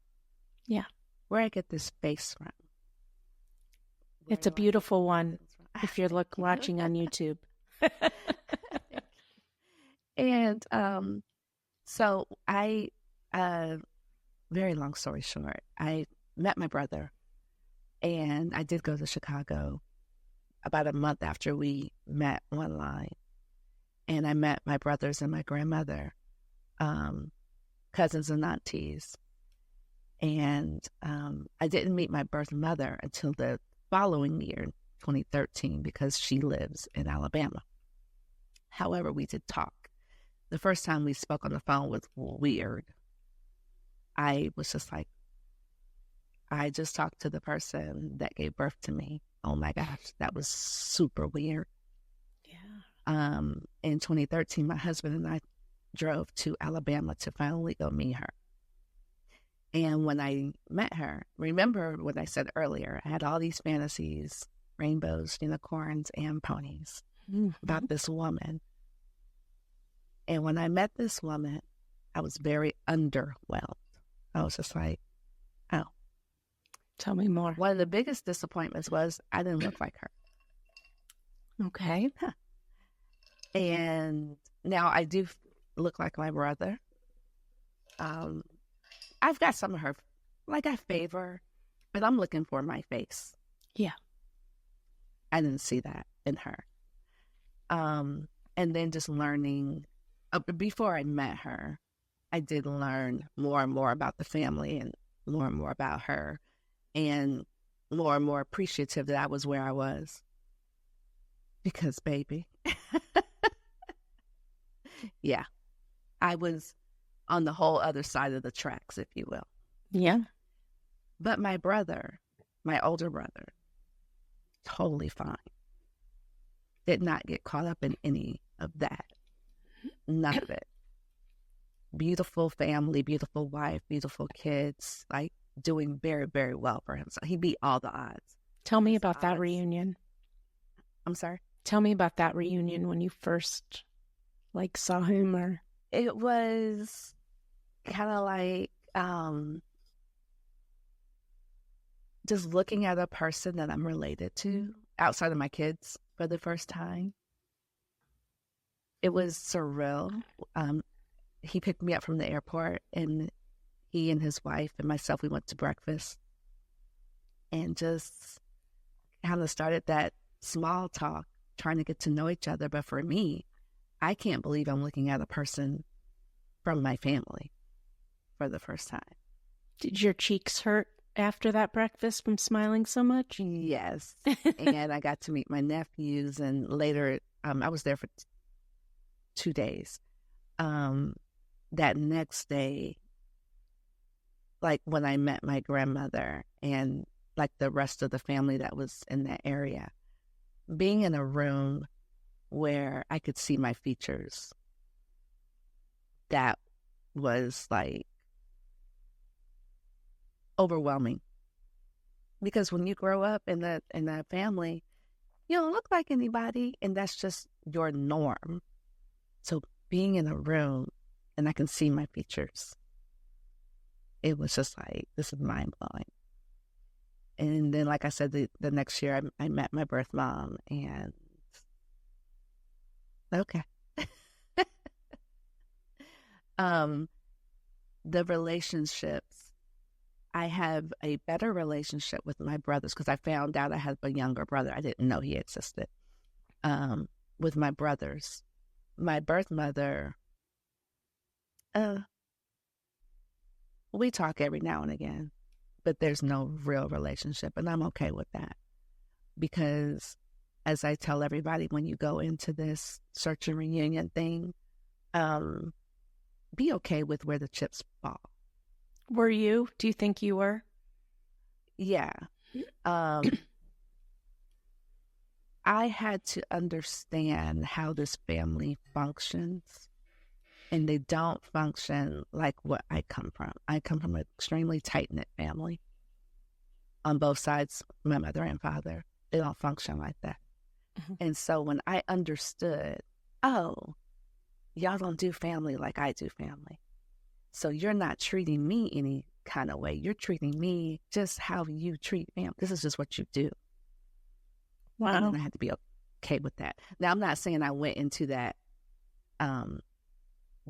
Yeah. Where I get this face from. It's a beautiful one if you're watching on YouTube. And so I very long story short, I met my brother, and I did go to Chicago about a month after we met online. And I met my brothers and my grandmother, cousins and aunties. And I didn't meet my birth mother until the following year, 2013, because she lives in Alabama. However, we did talk. The first time we spoke on the phone was weird. I was just like, I just talked to the person that gave birth to me. Oh my gosh, that was super weird. Yeah. In 2013, my husband and I drove to Alabama to finally go meet her. And when I met her, remember what I said earlier, I had all these fantasies, rainbows, unicorns, and ponies about this woman. And when I met this woman, I was very underwhelmed. I was just like, oh. Tell me more. One of the biggest disappointments was I didn't look like her. Okay. Huh. And now I do look like my brother. I've got some of her, like I favor, but I'm looking for my face. Yeah. I didn't see that in her. And then just learning, before I met her, I did learn more and more about the family and more and more about her, and more appreciative that I was where I was. Because, baby, yeah, I was on the whole other side of the tracks, if you will. Yeah. But my brother, my older brother, totally fine. Did not get caught up in any of that. None of it. Beautiful family, beautiful wife, beautiful kids, like doing very, very well for himself. He beat all the odds. Tell me about that reunion. I'm sorry? Tell me about that reunion when you first, saw him or... It was kind of like just looking at a person that I'm related to outside of my kids for the first time. It was surreal. He picked me up from the airport, and he and his wife and myself, we went to breakfast and just kind of started that small talk, trying to get to know each other. But for me, I can't believe I'm looking at a person from my family for the first time. Did your cheeks hurt after that breakfast from smiling so much? Yes. And I got to meet my nephews, and later I was there for 2 days. That next day, like when I met my grandmother and like the rest of the family that was in that area, being in a room where I could see my features, that was like overwhelming. Because when you grow up in that family, you don't look like anybody, and that's just your norm. So being in a room and I can see my features, it was just like, this is mind-blowing. And then, like I said, the next year I met my birth mom, and okay. The relationships, I have a better relationship with my brothers because I found out I had a younger brother. I didn't know he existed. With my brothers, my birth mother, we talk every now and again, but there's no real relationship, and I'm okay with that. Because as I tell everybody, when you go into this search and reunion thing, be okay with where the chips fall. Were you? Do you think you were? Yeah. I had to understand how this family functions, and they don't function like what I come from. I come from an extremely tight-knit family on both sides, my mother and father. They don't function like that. Mm-hmm. And so when I understood, oh, y'all don't do family like I do family. So you're not treating me any kind of way. You're treating me just how you treat family. This is just what you do. Wow. And I had to be okay with that. Now, I'm not saying I went into that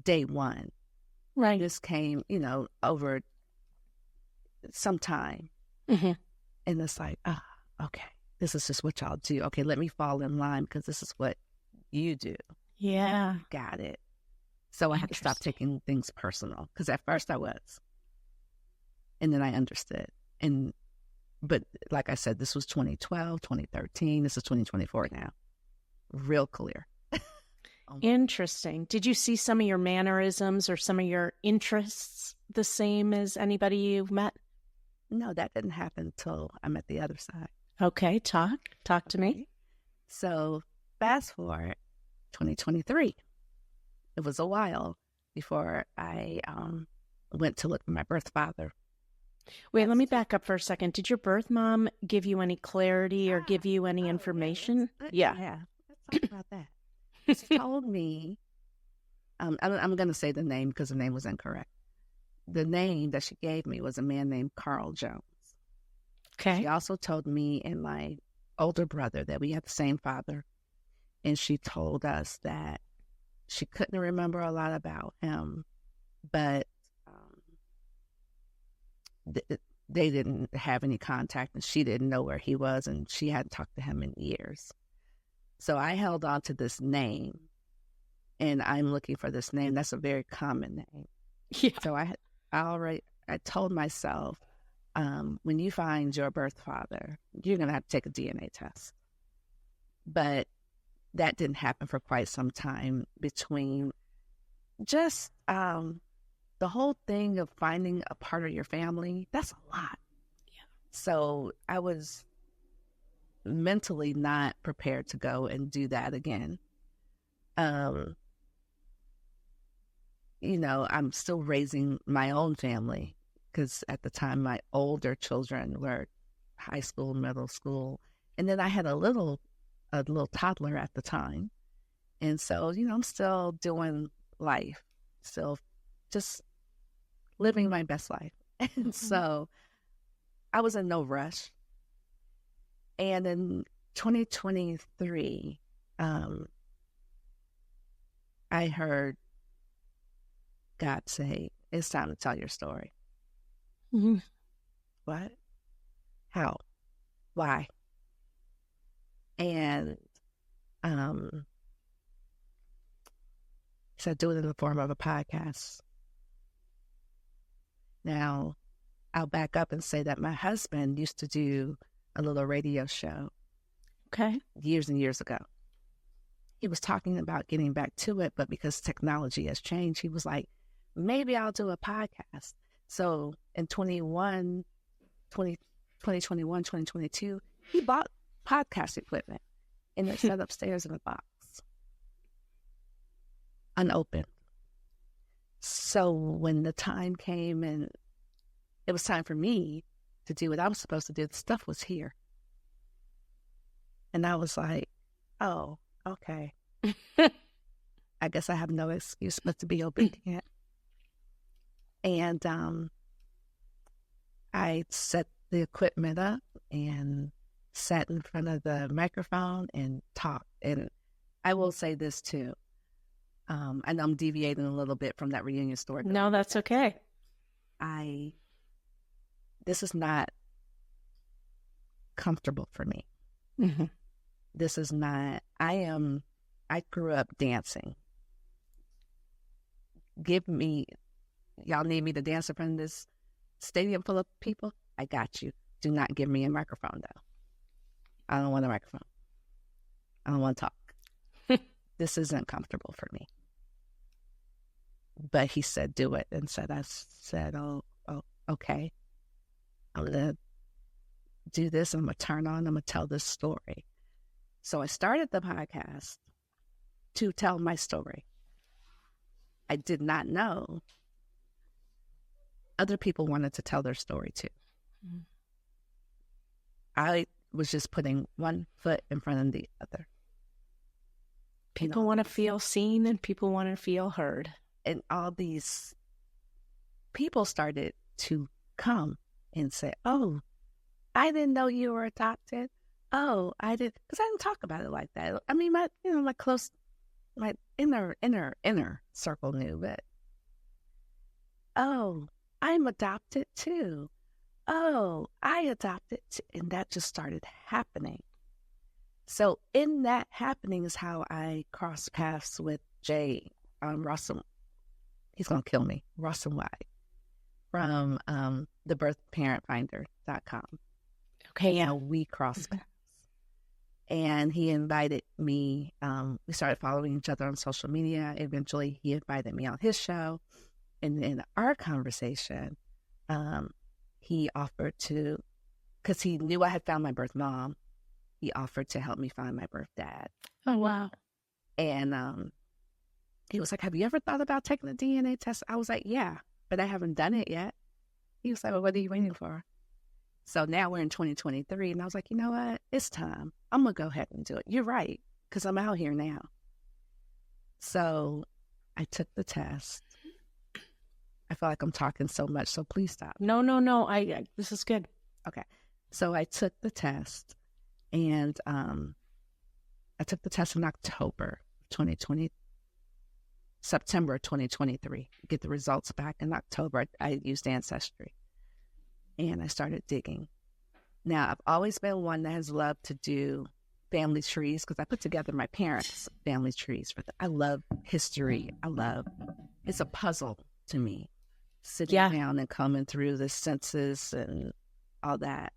day one. Right. This came, over some time. Mm-hmm. And it's like, okay, this is just what y'all do. Okay, let me fall in line because this is what you do. Yeah. Got it. So I had to stop taking things personal because at first I was. And then I understood. But like I said, this was 2012, 2013. This is 2024 now. Real clear. Interesting. Did you see some of your mannerisms or some of your interests the same as anybody you've met? No, that didn't happen until I met the other side. Okay, talk to me. So fast forward 2023. It was a while before I went to look for my birth father. Wait, let me back up for a second. Did your birth mom give you any clarity or give you any information? Yeah. Let's talk about that. She told me, I'm going to say the name because the name was incorrect. The name that she gave me was a man named Carl Jones. Okay. She also told me and my older brother that we had the same father. And she told us that she couldn't remember a lot about him, but they didn't have any contact and she didn't know where he was and she hadn't talked to him in years. So I held on to this name and I'm looking for this name. That's a very common name. Yeah. So I told myself, when you find your birth father, you're going to have to take a DNA test. But that didn't happen for quite some time between just the whole thing of finding a part of your family. That's a lot. Yeah. So I was mentally not prepared to go and do that again. I'm still raising my own family because at the time my older children were high school, middle school, and then I had a little toddler at the time. And so, I'm still doing life, still just living my best life. And so I was in no rush. And in 2023, I heard God say, it's time to tell your story. Mm-hmm. What? How? Why? And he said, do it in the form of a podcast. Now, I'll back up and say that my husband used to do a little radio show. Okay. Years and years ago. He was talking about getting back to it, but because technology has changed, he was like, maybe I'll do a podcast. So in 2021, 2022, he bought podcast equipment and it's set upstairs in a box, unopened. So when the time came and it was time for me to do what I was supposed to do, the stuff was here. And I was like, oh, okay. I guess I have no excuse but to be obedient. And I set the equipment up and sat in front of the microphone and talked. And I will say this too. I know I'm deviating a little bit from that reunion story. No, that's okay. This is not comfortable for me. Mm-hmm. This is not, I grew up dancing. Y'all need me to dance in front of this stadium full of people? I got you. Do not give me a microphone though. I don't want a microphone. I don't want to talk. This isn't comfortable for me. But he said, do it. And I said, oh, okay. I'm going to do this. I'm going to turn on. I'm going to tell this story. So I started the podcast to tell my story. I did not know other people wanted to tell their story too. Mm-hmm. I was just putting one foot in front of the other. People want to feel seen and people want to feel heard. And all these people started to come and say, oh, I didn't know you were adopted. Oh, I did, because I didn't talk about it like that. I mean, my inner circle knew, but oh, I'm adopted too. oh, I adopted. And that just started happening. So in that happening is how I crossed paths with Jay Russell. He's going to kill me. Russell White from thebirthparentfinder.com. Okay, yeah. So we crossed paths. And he invited me. We started following each other on social media. Eventually, he invited me on his show. And in our conversation, he offered to, because he knew I had found my birth mom, he offered to help me find my birth dad. Oh, wow. And he was like, have you ever thought about taking a DNA test? I was like, yeah, but I haven't done it yet. He was like, well, what are you waiting for? So now we're in 2023, and I was like, you know what? It's time. I'm going to go ahead and do it. You're right, because I'm out here now. So I took the test. I feel like I'm talking so much, so please stop. No. This is good. Okay. So I took the test, and I took the test in September 2023. Get the results back in October. I used Ancestry, and I started digging. Now, I've always been one that has loved to do family trees because I put together my parents' family trees for them. I love history. It's a puzzle to me, sitting down and coming through the census and all that.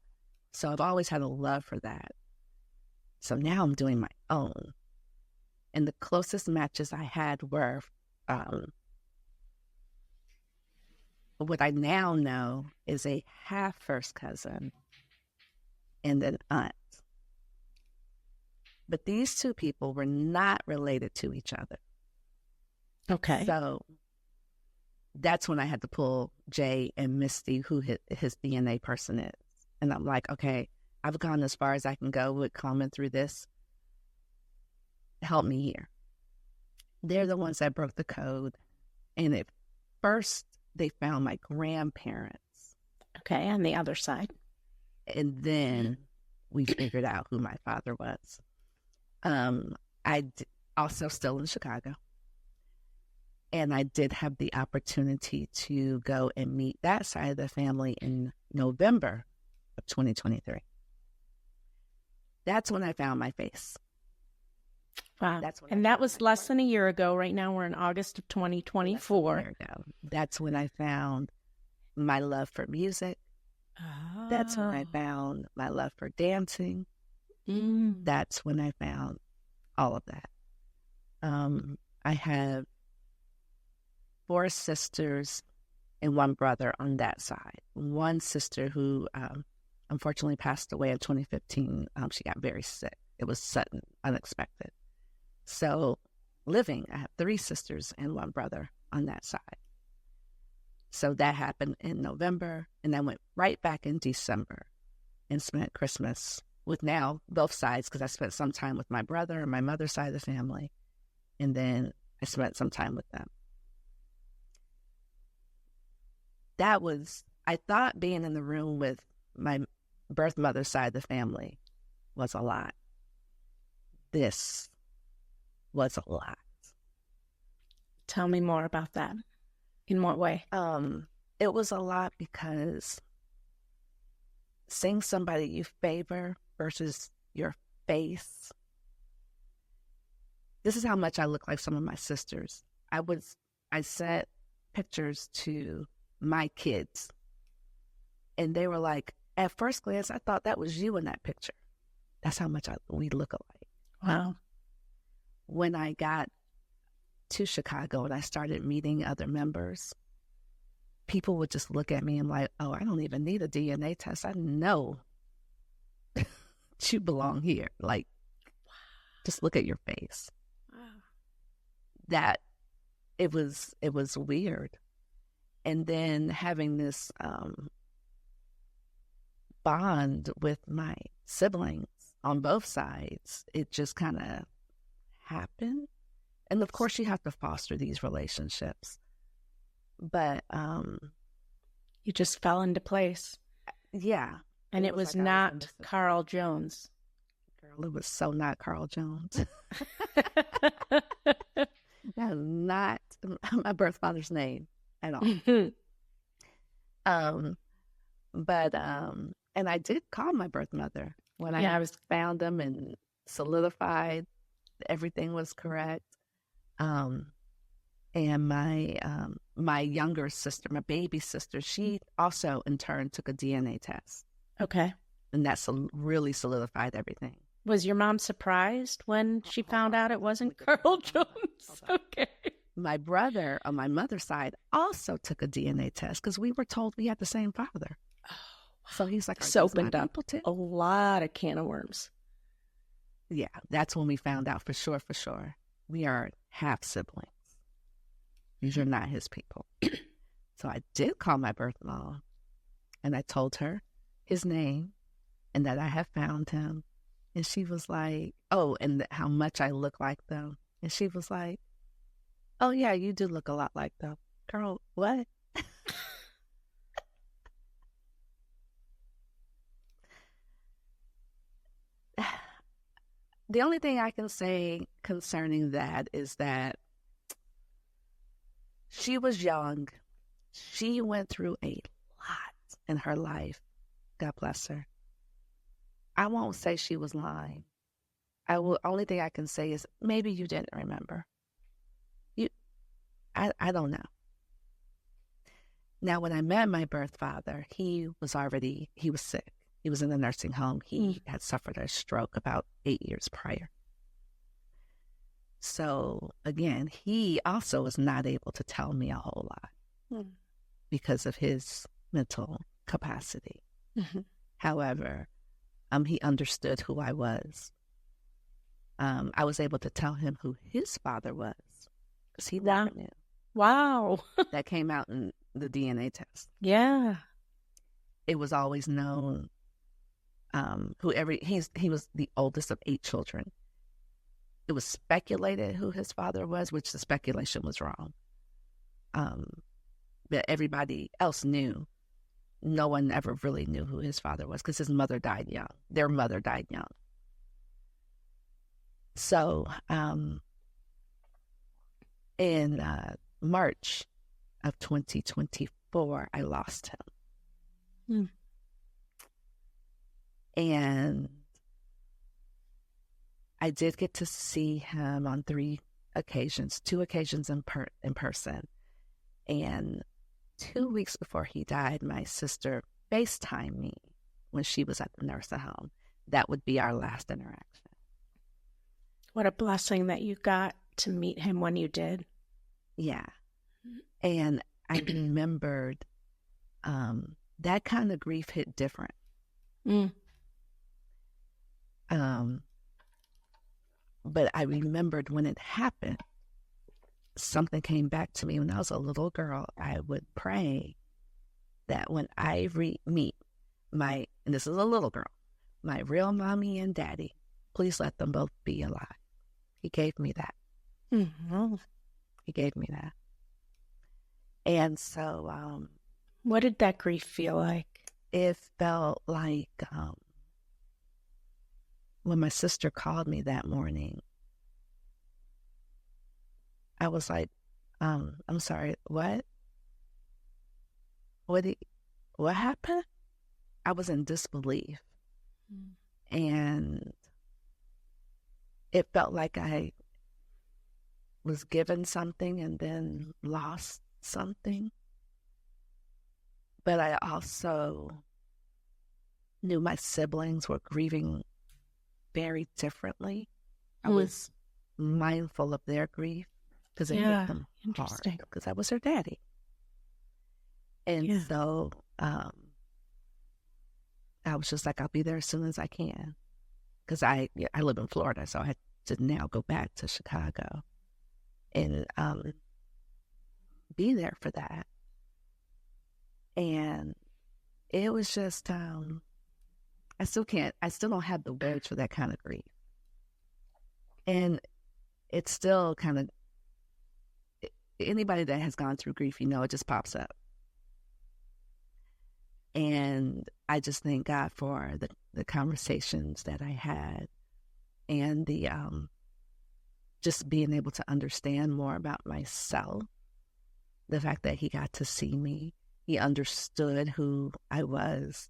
So I've always had a love for that. So now I'm doing my own. And the closest matches I had were what I now know is a half first cousin and an aunt. But these two people were not related to each other. Okay. So that's when I had to pull Jay and Misty, who his DNA person is. And I'm like, okay, I've gone as far as I can go with combing through this. Help me here. They're the ones that broke the code. And at first, they found my grandparents. Okay, on the other side. And then we figured out who my father was. Also still in Chicago. And I did have the opportunity to go and meet that side of the family in November of 2023. That's when I found my face. Wow. And that was less than a year ago. Right now we're in August of 2024. That's when I found my love for music. Oh. That's when I found my love for dancing. That's when I found all of that. I have 4 sisters and 1 brother on that side. One sister who unfortunately passed away in 2015. She got very sick. It was sudden, unexpected. So living, I have 3 sisters and 1 brother on that side. So that happened in November, and I went right back in December and spent Christmas with now both sides, because I spent some time with my brother and my mother's side of the family, and then I spent some time with them. I thought being in the room with my birth mother's side of the family was a lot. This was a lot. Tell me more about that. In what way? It was a lot because seeing somebody you favor versus your face. This is how much I look like some of my sisters. I sent pictures to my kids, and they were like, at first glance, I thought that was you in that picture. That's how much we look alike. Wow. When I got to Chicago and I started meeting other members, people would just look at me and like, oh, I don't even need a DNA test. I know you belong here. Like, just look at your face. Wow. That it was weird. And then having this bond with my siblings on both sides, it just kind of happened. And of course, you have to foster these relationships. But you just fell into place. Yeah. And it was not Carl Jones. Girl, it was so not Carl Jones. That is not my birth father's name at all. But and I did call my birth mother when I found them and solidified everything was correct. And my younger sister, my baby sister, she also in turn took a DNA test. Okay. And that really solidified everything. Was your mom surprised when she found out it wasn't Carl Jones? Okay. My brother on my mother's side also took a DNA test because we were told we had the same father. Oh, so he's like, so opened up a lot of can of worms. Yeah, that's when we found out for sure. We are half siblings. These are not his people. So I did call my birth mom and I told her his name and that I had found him. And she was like, oh, and how much I look like them. And she was like, oh, yeah, you do look a lot like them. Girl, what? The only thing I can say concerning that is that she was young. She went through a lot in her life. God bless her. I won't say she was lying. Only thing I can say is maybe you didn't remember. I don't know. Now, when I met my birth father, he was sick. He was in the nursing home. He had suffered a stroke about 8 years prior. So again, he also was not able to tell me a whole lot because of his mental capacity. Mm-hmm. However, he understood who I was. I was able to tell him who his father was because he never knew. Wow. That came out in the DNA test. Yeah. It was always known. He was the oldest of 8 children. It was speculated who his father was, which the speculation was wrong. But everybody else knew. No one ever really knew who his father was because his mother died young. Their mother died young. So in March of 2024, I lost him. And I did get to see him on 3 occasions, 2 occasions in person. And 2 weeks before he died, my sister FaceTimed me when she was at the nursing home. That would be our last interaction. What a blessing that you got to meet him when you did. Yeah. And I remembered that kind of grief hit different. But I remembered when it happened, something came back to me when I was a little girl. I would pray that when I meet and this is a little girl, my real mommy and daddy, please let them both be alive. He gave me that. Mm-hmm. He gave me that. And so... what did that grief feel like? It felt like when my sister called me that morning, I was like, I'm sorry, what? What happened? I was in disbelief. And it felt like I was given something and then lost something. But I also knew my siblings were grieving very differently. I was mindful of their grief because it hit them hard because I was their daddy. And so I was just like, I'll be there as soon as I can because I live in Florida, so I had to now go back to Chicago and be there for that. And it was just, I still don't have the words for that kind of grief. And it's still kind of, anybody that has gone through grief, it just pops up. And I just thank God for the conversations that I had and the just being able to understand more about myself. The fact that he got to see me, He understood who I was.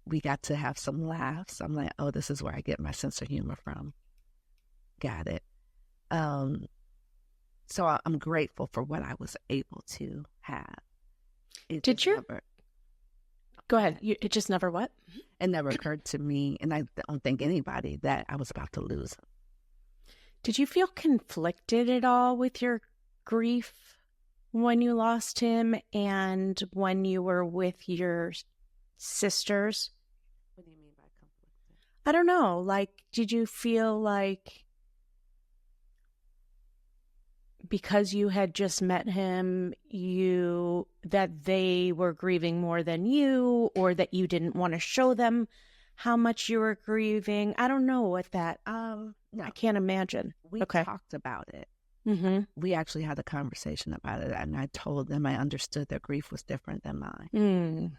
We got to have some laughs. I'm like, oh, this is where I get my sense of humor from. Got it. So I'm grateful for what I was able to have. Go ahead. It just never what? It never occurred to me, and I don't think anybody, that I was about to lose him. Did you feel conflicted at all with your grief when you lost him and when you were with your sisters? What do you mean by conflicted? I don't know. Like, did you feel like because you had just met him, that they were grieving more than you, or that you didn't want to show them how much you were grieving? I don't know what that. No. I can't imagine. We talked about it. Mm-hmm. We actually had a conversation about it, and I told them I understood their grief was different than mine. Mm.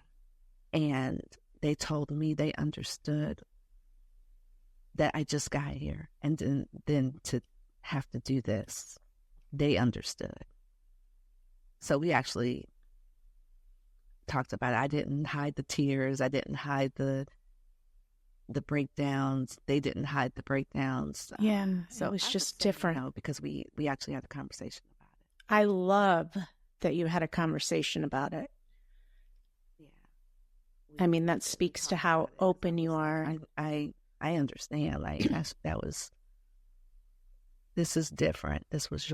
And they told me they understood that I just got here, and then to have to do this, they understood. So we actually talked about it. I didn't hide the tears. I didn't hide the breakdowns. They didn't hide the breakdowns. Yeah, so it was just different. Because we actually had a conversation about it. I love that you had a conversation about it. Yeah. I mean, that speaks to how open you are. I understand. Like, this is different. This was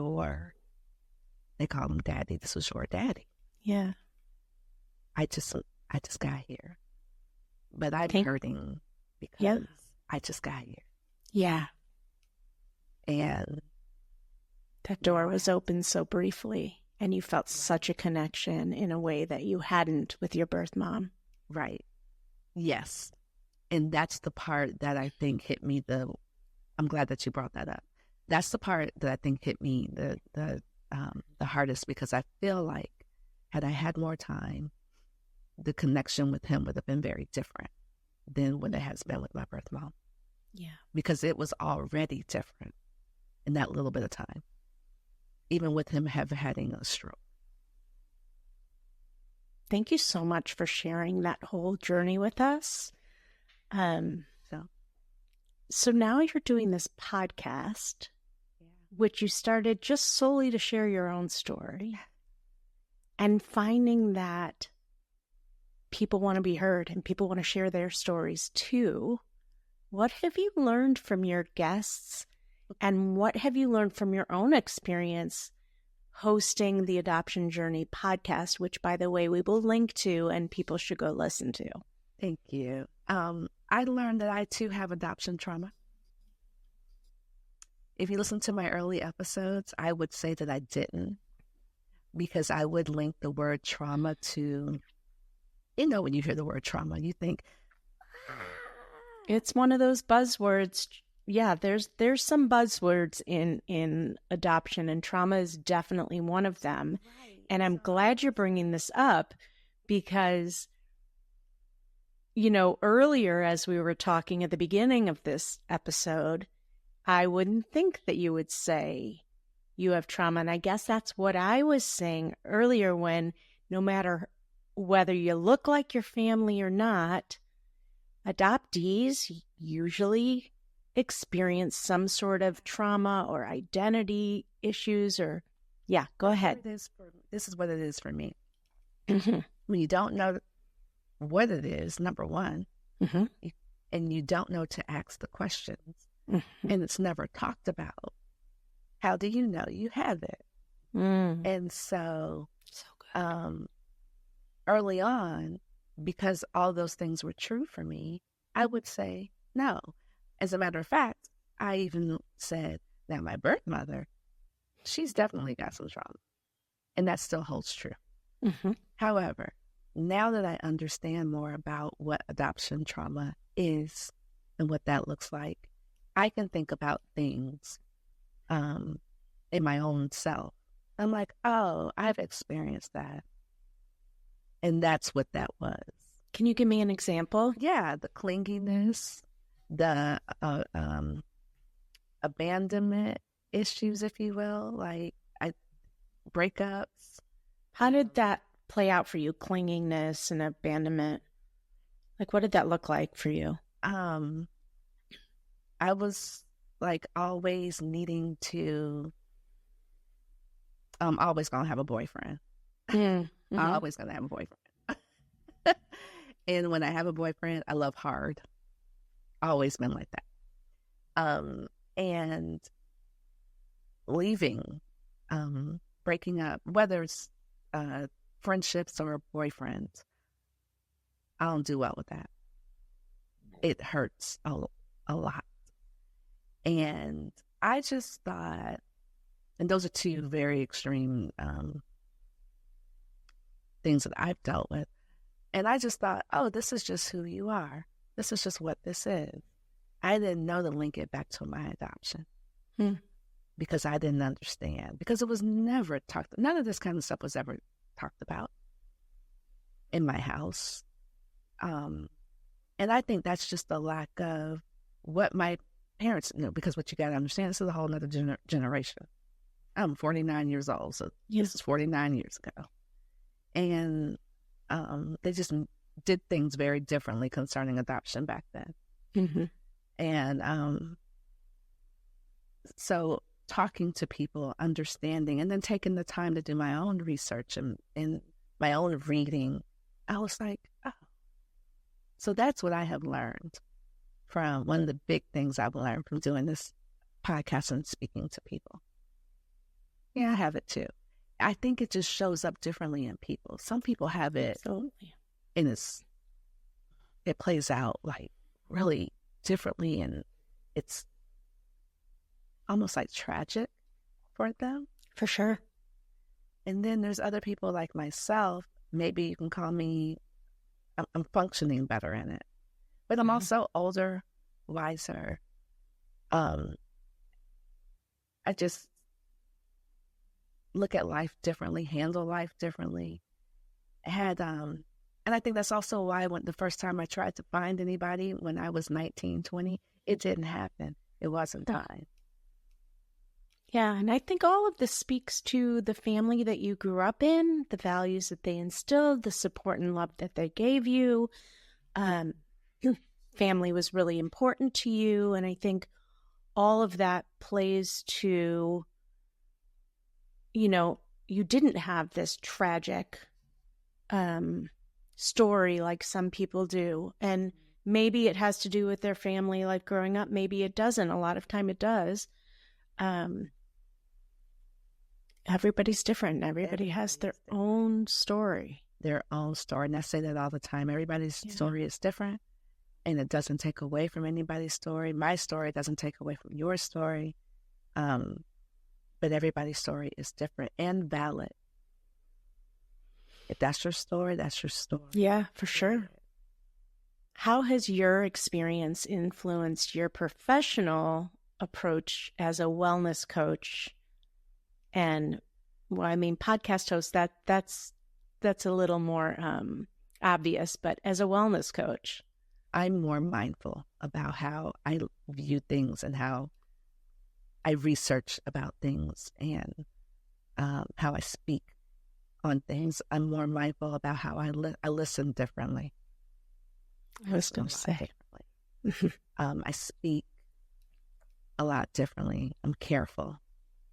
they call him daddy. This was your daddy. Yeah. I just got here. But I'm hurting because I just got here. Yeah. And that door was open so briefly, and you felt such a connection in a way that you hadn't with your birth mom. Right. Yes. And that's the part that I think hit me I'm glad that you brought that up. That's the part that I think hit me the hardest, because I feel like had I had more time, the connection with him would have been very different than what it has been with my birth mom. Yeah. Because it was already different in that little bit of time, even with him having a stroke. Thank you so much for sharing that whole journey with us. So now you're doing this podcast, which you started just solely to share your own story, and finding that people want to be heard and people want to share their stories too. What have you learned from your guests, and what have you learned from your own experience hosting the Adoption Journey podcast, which, by the way, we will link to and people should go listen to? Thank you. I learned that I too have adoption trauma. If you listen to my early episodes, I would say that I didn't, because I would link the word trauma to, when you hear the word trauma, you think, it's one of those buzzwords. Yeah, there's some buzzwords in adoption, and trauma is definitely one of them. Right. And I'm glad you're bringing this up, because earlier, as we were talking at the beginning of this episode, I wouldn't think that you would say you have trauma. And I guess that's what I was saying earlier, when no matter whether you look like your family or not, adoptees usually experience some sort of trauma or identity issues, or, go ahead. This is what it is for me. Mm-hmm. When you don't know what it is, number one, mm-hmm. and you don't know to ask the questions, mm-hmm. and it's never talked about, how do you know you have it? Mm. And so good. Early on, because all those things were true for me, I would say no. As a matter of fact, I even said that my birth mother, she's definitely got some trauma, and that still holds true. Mm-hmm. However, now that I understand more about what adoption trauma is and what that looks like, I can think about things in my own self. I'm like, oh, I've experienced that. And that's what that was. Can you give me an example? Yeah, the clinginess, the abandonment issues, if you will. Like, breakups. How did that play out for you? Clinginess and abandonment. Like, what did that look like for you? I was like always needing to, always gonna have a boyfriend. Mm-hmm. I'm always gonna have a boyfriend. And when I have a boyfriend, I love hard. Always been like that. And leaving, breaking up, whether it's friendships or boyfriends, I don't do well with that. It hurts a lot. And I just thought, and those are two very extreme things that I've dealt with. And I just thought, oh, this is just who you are. This is just what this is. I didn't know to link it back to my adoption because I didn't understand, because it was never talked. None of this kind of stuff was ever talked about in my house. And I think that's just the lack of what my parents knew, because what you got to understand, this is a whole nother generation. I'm 49 years old, so this is 49 years ago. And they just did things very differently concerning adoption back then. Mm-hmm. And so talking to people, understanding, and then taking the time to do my own research and my own reading, I was like, oh. So that's what I have learned from one of the big things I've learned from doing this podcast and speaking to people. Yeah, I have it too. I think it just shows up differently in people. Some people have it, Absolutely. and it plays out like really differently, and it's almost like tragic for them. For sure. And then there's other people like myself. Maybe you can call me, I'm functioning better in it, but I'm also older, wiser. I just look at life differently, handle life differently. And I think that's also why when the first time I tried to find anybody when I was 19, 20, it didn't happen. It wasn't time. Yeah, and I think all of this speaks to the family that you grew up in, the values that they instilled, the support and love that they gave you. Family was really important to you, and I think all of that plays to, you didn't have this tragic story like some people do. And maybe it has to do with their family life growing up. Maybe it doesn't. A lot of time it does. Everybody's different. Everybody has their own story. Their own story. And I say that all the time. Everybody's story is different, and it doesn't take away from anybody's story. My story doesn't take away from your story. But everybody's story is different and valid. If that's your story, that's your story. Yeah, for sure. How has your experience influenced your professional approach as a wellness coach? And podcast host, that's a little more obvious, but as a wellness coach, I'm more mindful about how I view things and how I research about things and how I speak on things. I'm more mindful about how I listen differently. I was going to say. I speak a lot differently. I'm careful.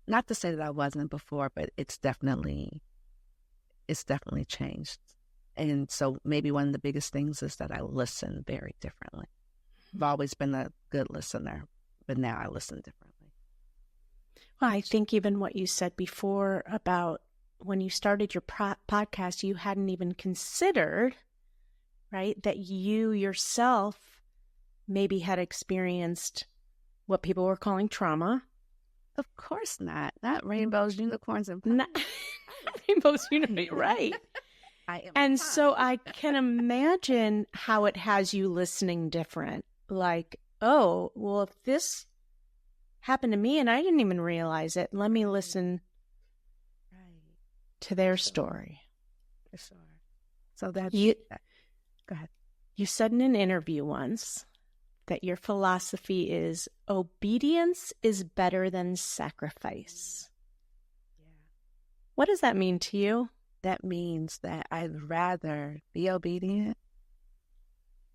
Not to say that I wasn't before, but it's definitely changed. And so maybe one of the biggest things is that I listen very differently. I've always been a good listener, but now I listen differently. Well, I think even what you said before about when you started your podcast, you hadn't even considered, right, that you yourself maybe had experienced what people were calling trauma. Of course not. Not rainbows, unicorns, and rainbows, right. And so I can imagine how it has you listening different. Like, oh, well, if this happened to me and I didn't even realize it, let me listen to their story. For sure. So that's go ahead. You said in an interview once that your philosophy is obedience is better than sacrifice. What does that mean to you? That means that I'd rather be obedient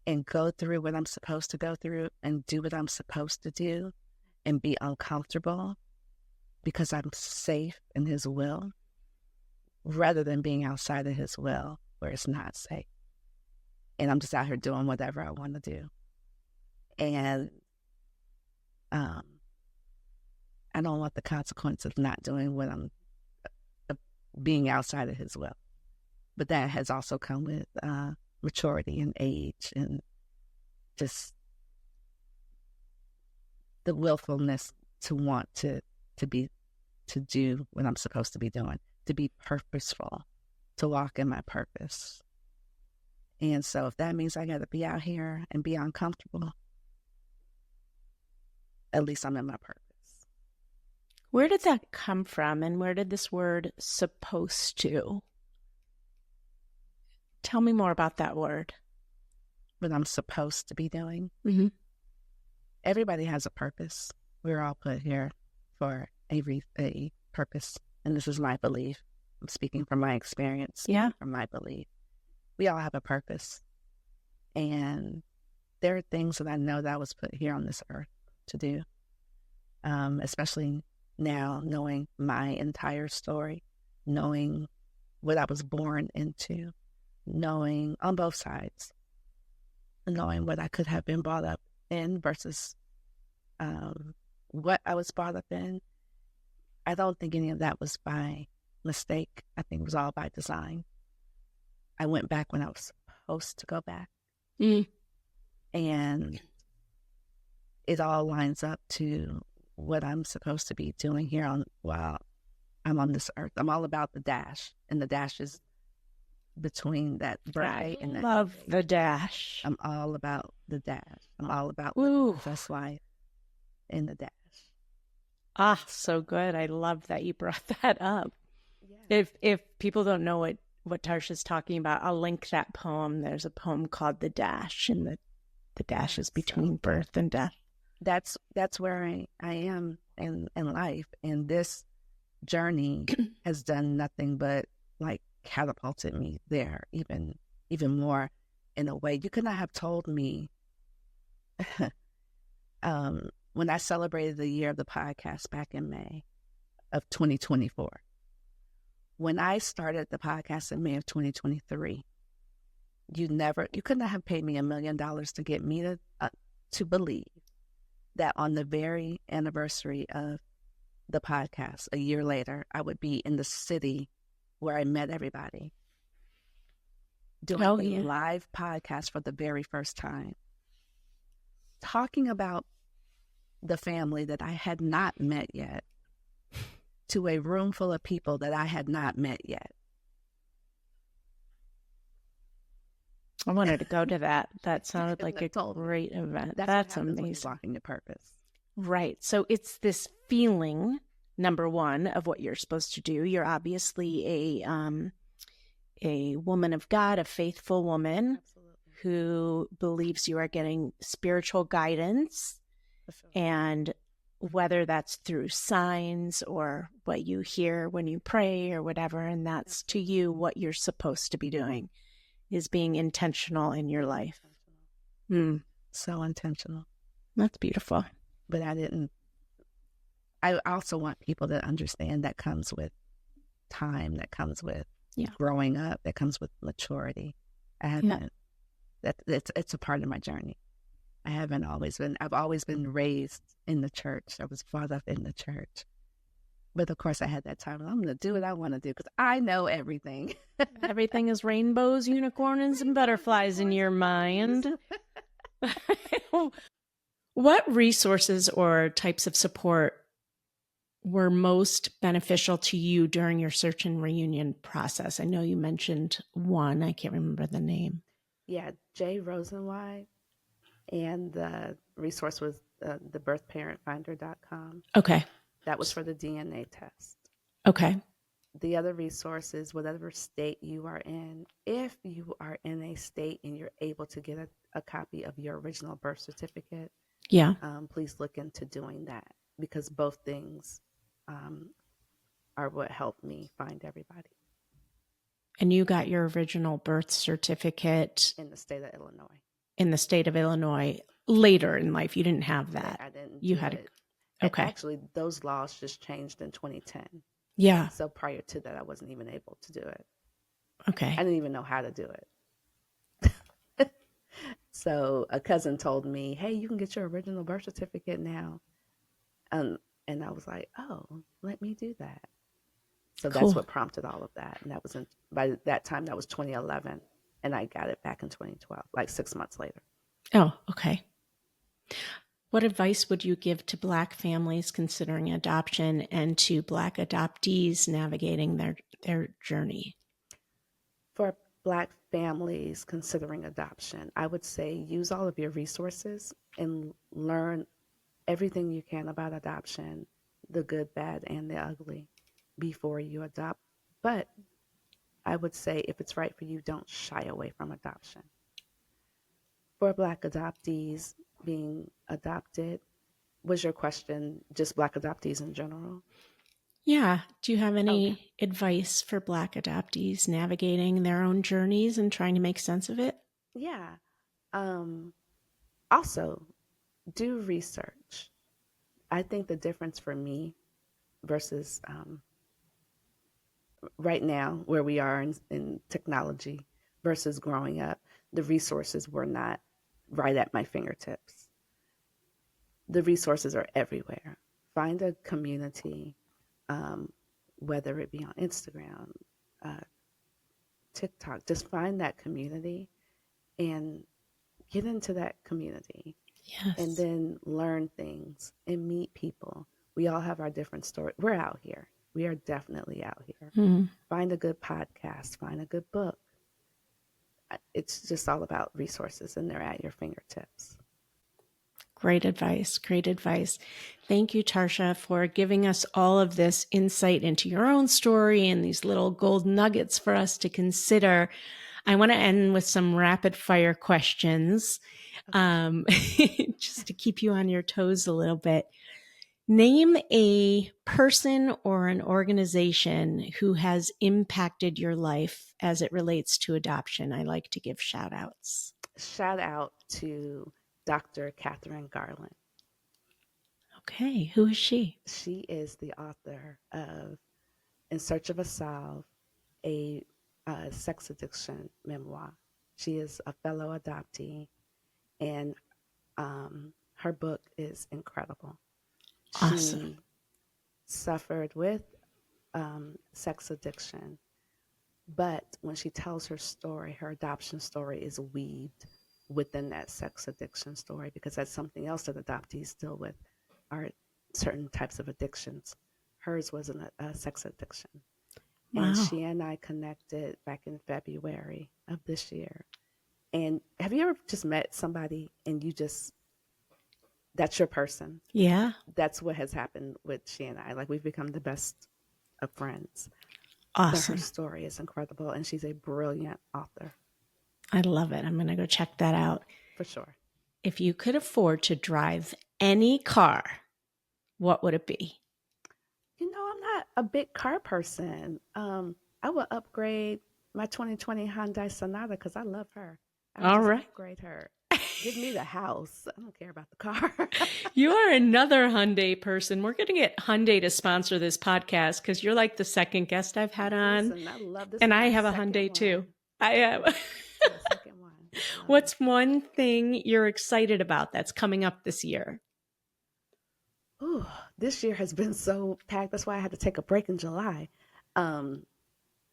and go through what I'm supposed to go through and do what I'm supposed to do and be uncomfortable because I'm safe in his will, rather than being outside of his will where it's not safe. And I'm just out here doing whatever I want to do. And I don't want the consequence of not doing what I'm being outside of his will. But that has also come with maturity and age and just the willfulness to want to do what I'm supposed to be doing, to be purposeful, to walk in my purpose. And so if that means I got to be out here and be uncomfortable, at least I'm in my purpose. Where did that come from, and where did this word supposed to? Tell me more about that word. What I'm supposed to be doing. Mm-hmm. Everybody has a purpose. We're all put here for a purpose. And this is my belief. I'm speaking from my experience, from my belief. We all have a purpose. And there are things that I know that I was put here on this earth to do, especially now knowing my entire story, knowing what I was born into, knowing on both sides, knowing what I could have been brought up in versus what I was brought up in. I don't think any of that was by mistake. I think it was all by design. I went back when I was supposed to go back. And it all lines up to what I'm supposed to be doing here while I'm on this earth. I'm all about the dash, and the dash is between that birthday and that. Love the dash. I'm all about the dash. I'm all about the best life in the dash. Ah, so good. I love that you brought that up. Yeah. If people don't know what Tarsha's talking about, I'll link that poem. There's a poem called The Dash, and the dash is between birth and death. That's where I am in life. And this journey has done nothing but like catapulted me there even more in a way. You could not have told me when I celebrated the year of the podcast back in May of 2024. When I started the podcast in May of 2023, you could not have paid me $1 million to get me to believe that on the very anniversary of the podcast, a year later, I would be in the city where I met everybody, doing a live podcast for the very first time, talking about the family that I had not met yet to a room full of people that I had not met yet. I wanted to go to that. That sounded like a great event. That's amazing. Walking the purpose. Right. So it's this feeling, number one, of what you're supposed to do. You're obviously a woman of God, a faithful woman. Absolutely. Who believes you are getting spiritual guidance, and whether that's through signs or what you hear when you pray or whatever, and that's to you what you're supposed to be doing. Is being intentional in your life. So intentional. That's beautiful. But I also want people to understand that comes with time, that comes with growing up, that comes with maturity. It's a part of my journey. I've always been raised in the church. I was brought up in the church. But of course I had that time. I'm going to do what I want to do because I know everything. Everything is rainbows, unicorns, and butterflies in your mind. What resources or types of support were most beneficial to you during your search and reunion process? I know you mentioned one. I can't remember the name. Yeah, Jay Rosenweig. And the resource was the birthparentfinder.com. Okay. That was for the DNA test. Okay. The other resource is whatever state you are in. If you are in a state and you're able to get a copy of your original birth certificate, please look into doing that, because both things are what helped me find everybody. And you got your original birth certificate In the state of Illinois. in the state of Illinois later in life. You didn't have that. I didn't You do had it. Okay. Actually, those laws just changed in 2010. Yeah. So prior to that, I wasn't even able to do it. Okay. I didn't even know how to do it. So a cousin told me, hey, you can get your original birth certificate now. And I was like, oh, let me do that. So that's what prompted all of that. And that was by that time, that was 2011. And I got it back in 2012, like 6 months later. Oh, okay. What advice would you give to Black families considering adoption and to Black adoptees navigating their journey? For Black families considering adoption, I would say use all of your resources and learn everything you can about adoption, the good, bad, and the ugly, before you adopt. But I would say if it's right for you, don't shy away from adoption. For Black adoptees being adopted, was your question just Black adoptees in general? Yeah. Do you have any advice for Black adoptees navigating their own journeys and trying to make sense of it? Yeah. Also, do research. I think the difference for me versus right now, where we are in technology versus growing up, the resources were not right at my fingertips. The resources are everywhere. Find a community, whether it be on Instagram, uh, TikTok, just find that community and get into that community. Yes. And then learn things and meet people. We all have our different stories. We're out here. We are definitely out here. Mm-hmm. Find a good podcast, find a good book. It's just all about resources, and they're at your fingertips. Great advice. Great advice. Thank you, Tarsha, for giving us all of this insight into your own story and these little gold nuggets for us to consider. I want to end with some rapid fire questions, just to keep you on your toes a little bit. Name a person or an organization who has impacted your life as it relates to adoption. I like to give shout outs. Shout out to Dr. Catherine Garland. Okay, who is she? She is the author of In Search of a Salve, a sex addiction memoir. She is a fellow adoptee, and her book is incredible. Awesome. She suffered with sex addiction, but when she tells her story, her adoption story is weaved within that sex addiction story, because that's something else that adoptees deal with, are certain types of addictions. Hers was a sex addiction. Wow. And she and I connected back in February of this year. And have you ever just met somebody and that's your person? Yeah. That's what has happened with she and I. Like, we've become the best of friends. Awesome. Her story is incredible, and she's a brilliant author. I love it. I'm going to go check that out. For sure. If you could afford to drive any car, what would it be? You know, I'm not a big car person. I will upgrade my 2020 Hyundai Sonata because I love her. All right. Upgrade her. Give me the house. I don't care about the car. You are another Hyundai person. We're going to get Hyundai to sponsor this podcast because you're like the second guest I've had on. Listen, I love this. And I have a Hyundai too. I have. The second one. What's one thing you're excited about that's coming up this year? Ooh, this year has been so packed. That's why I had to take a break in July. I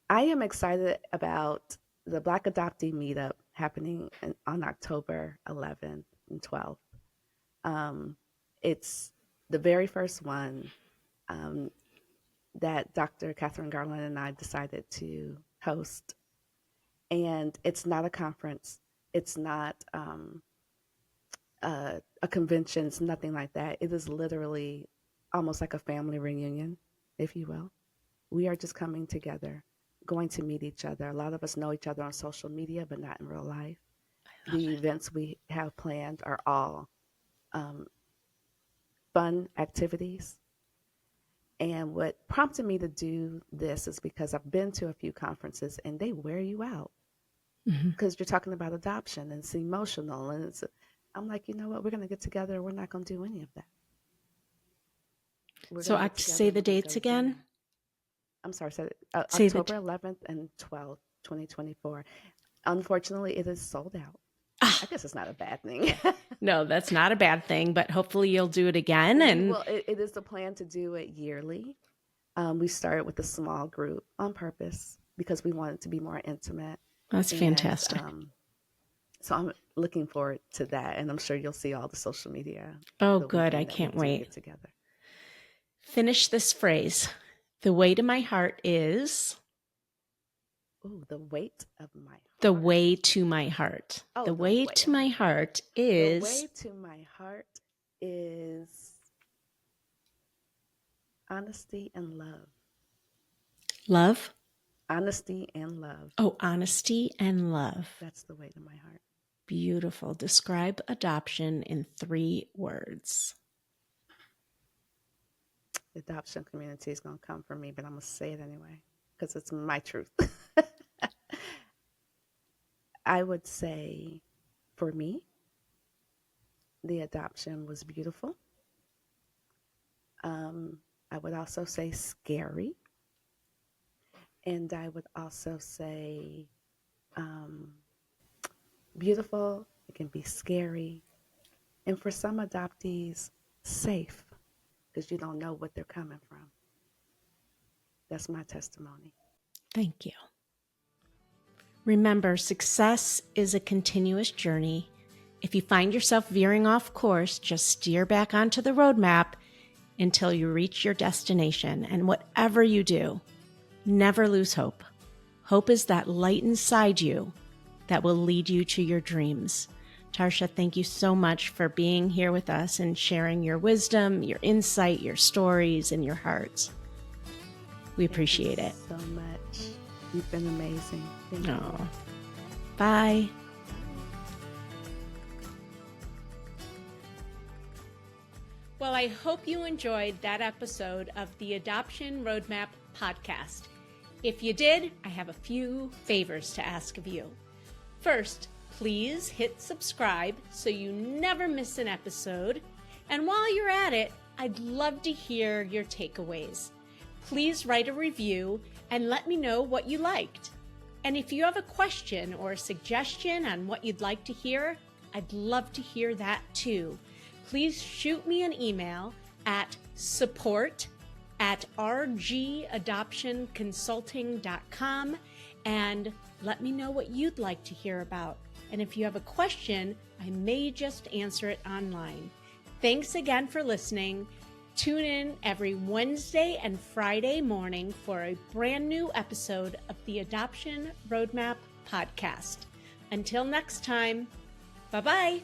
am excited about the Black Adoptee meetup happening on October 11th and 12th. It's the very first one that Dr. Catherine Garland and I decided to host. And it's not a conference. It's not a convention. It's nothing like that. It is literally almost like a family reunion, if you will. We are just coming together, going to meet each other. A lot of us know each other on social media, but not in real life. The events we have planned are all fun activities. And what prompted me to do this is because I've been to a few conferences and they wear you out because you're talking about adoption and it's emotional. And I'm like, you know what? We're going to get together. We're not going to do any of that. So I say the dates again. I'm sorry. October 11th and 12th, 2024. Unfortunately, it is sold out. I guess it's not a bad thing. No, that's not a bad thing, but hopefully you'll do it again. Well, it is the plan to do it yearly. We started with a small group on purpose because we wanted to be more intimate. That's fantastic. So I'm looking forward to that, and I'm sure you'll see all the social media. Oh, good. I can't wait. Get together. Finish this phrase. The way to my heart is... Ooh, the weight of my heart. The way to my heart. Oh, the way to my heart is... The way to my heart is honesty and love. Love? Honesty and love. Oh, honesty and love. That's the way to my heart. Beautiful. Describe adoption in 3 words. The adoption community is going to come for me, but I'm going to say it anyway because it's my truth. I would say, for me, the adoption was beautiful. I would also say scary. And I would also say beautiful. It can be scary. And for some adoptees, safe, because you don't know what they're coming from. That's my testimony. Thank you. Remember, success is a continuous journey. If you find yourself veering off course, just steer back onto the roadmap until you reach your destination. And whatever you do, never lose hope. Hope is that light inside you that will lead you to your dreams. Tarsha, thank you so much for being here with us and sharing your wisdom, your insight, your stories, and your heart. We appreciate it. So much. You've been amazing. Thank you. Oh. Bye. Well, I hope you enjoyed that episode of the Adoption Roadmap podcast. If you did, I have a few favors to ask of you. First, please hit subscribe so you never miss an episode. And while you're at it, I'd love to hear your takeaways. Please write a review and let me know what you liked. And if you have a question or a suggestion on what you'd like to hear, I'd love to hear that too. Please shoot me an email at support@rgadoptionconsulting.com and let me know what you'd like to hear about. And if you have a question, I may just answer it online. Thanks again for listening. Tune in every Wednesday and Friday morning for a brand new episode of the Adoption Roadmap podcast. Until next time, bye-bye.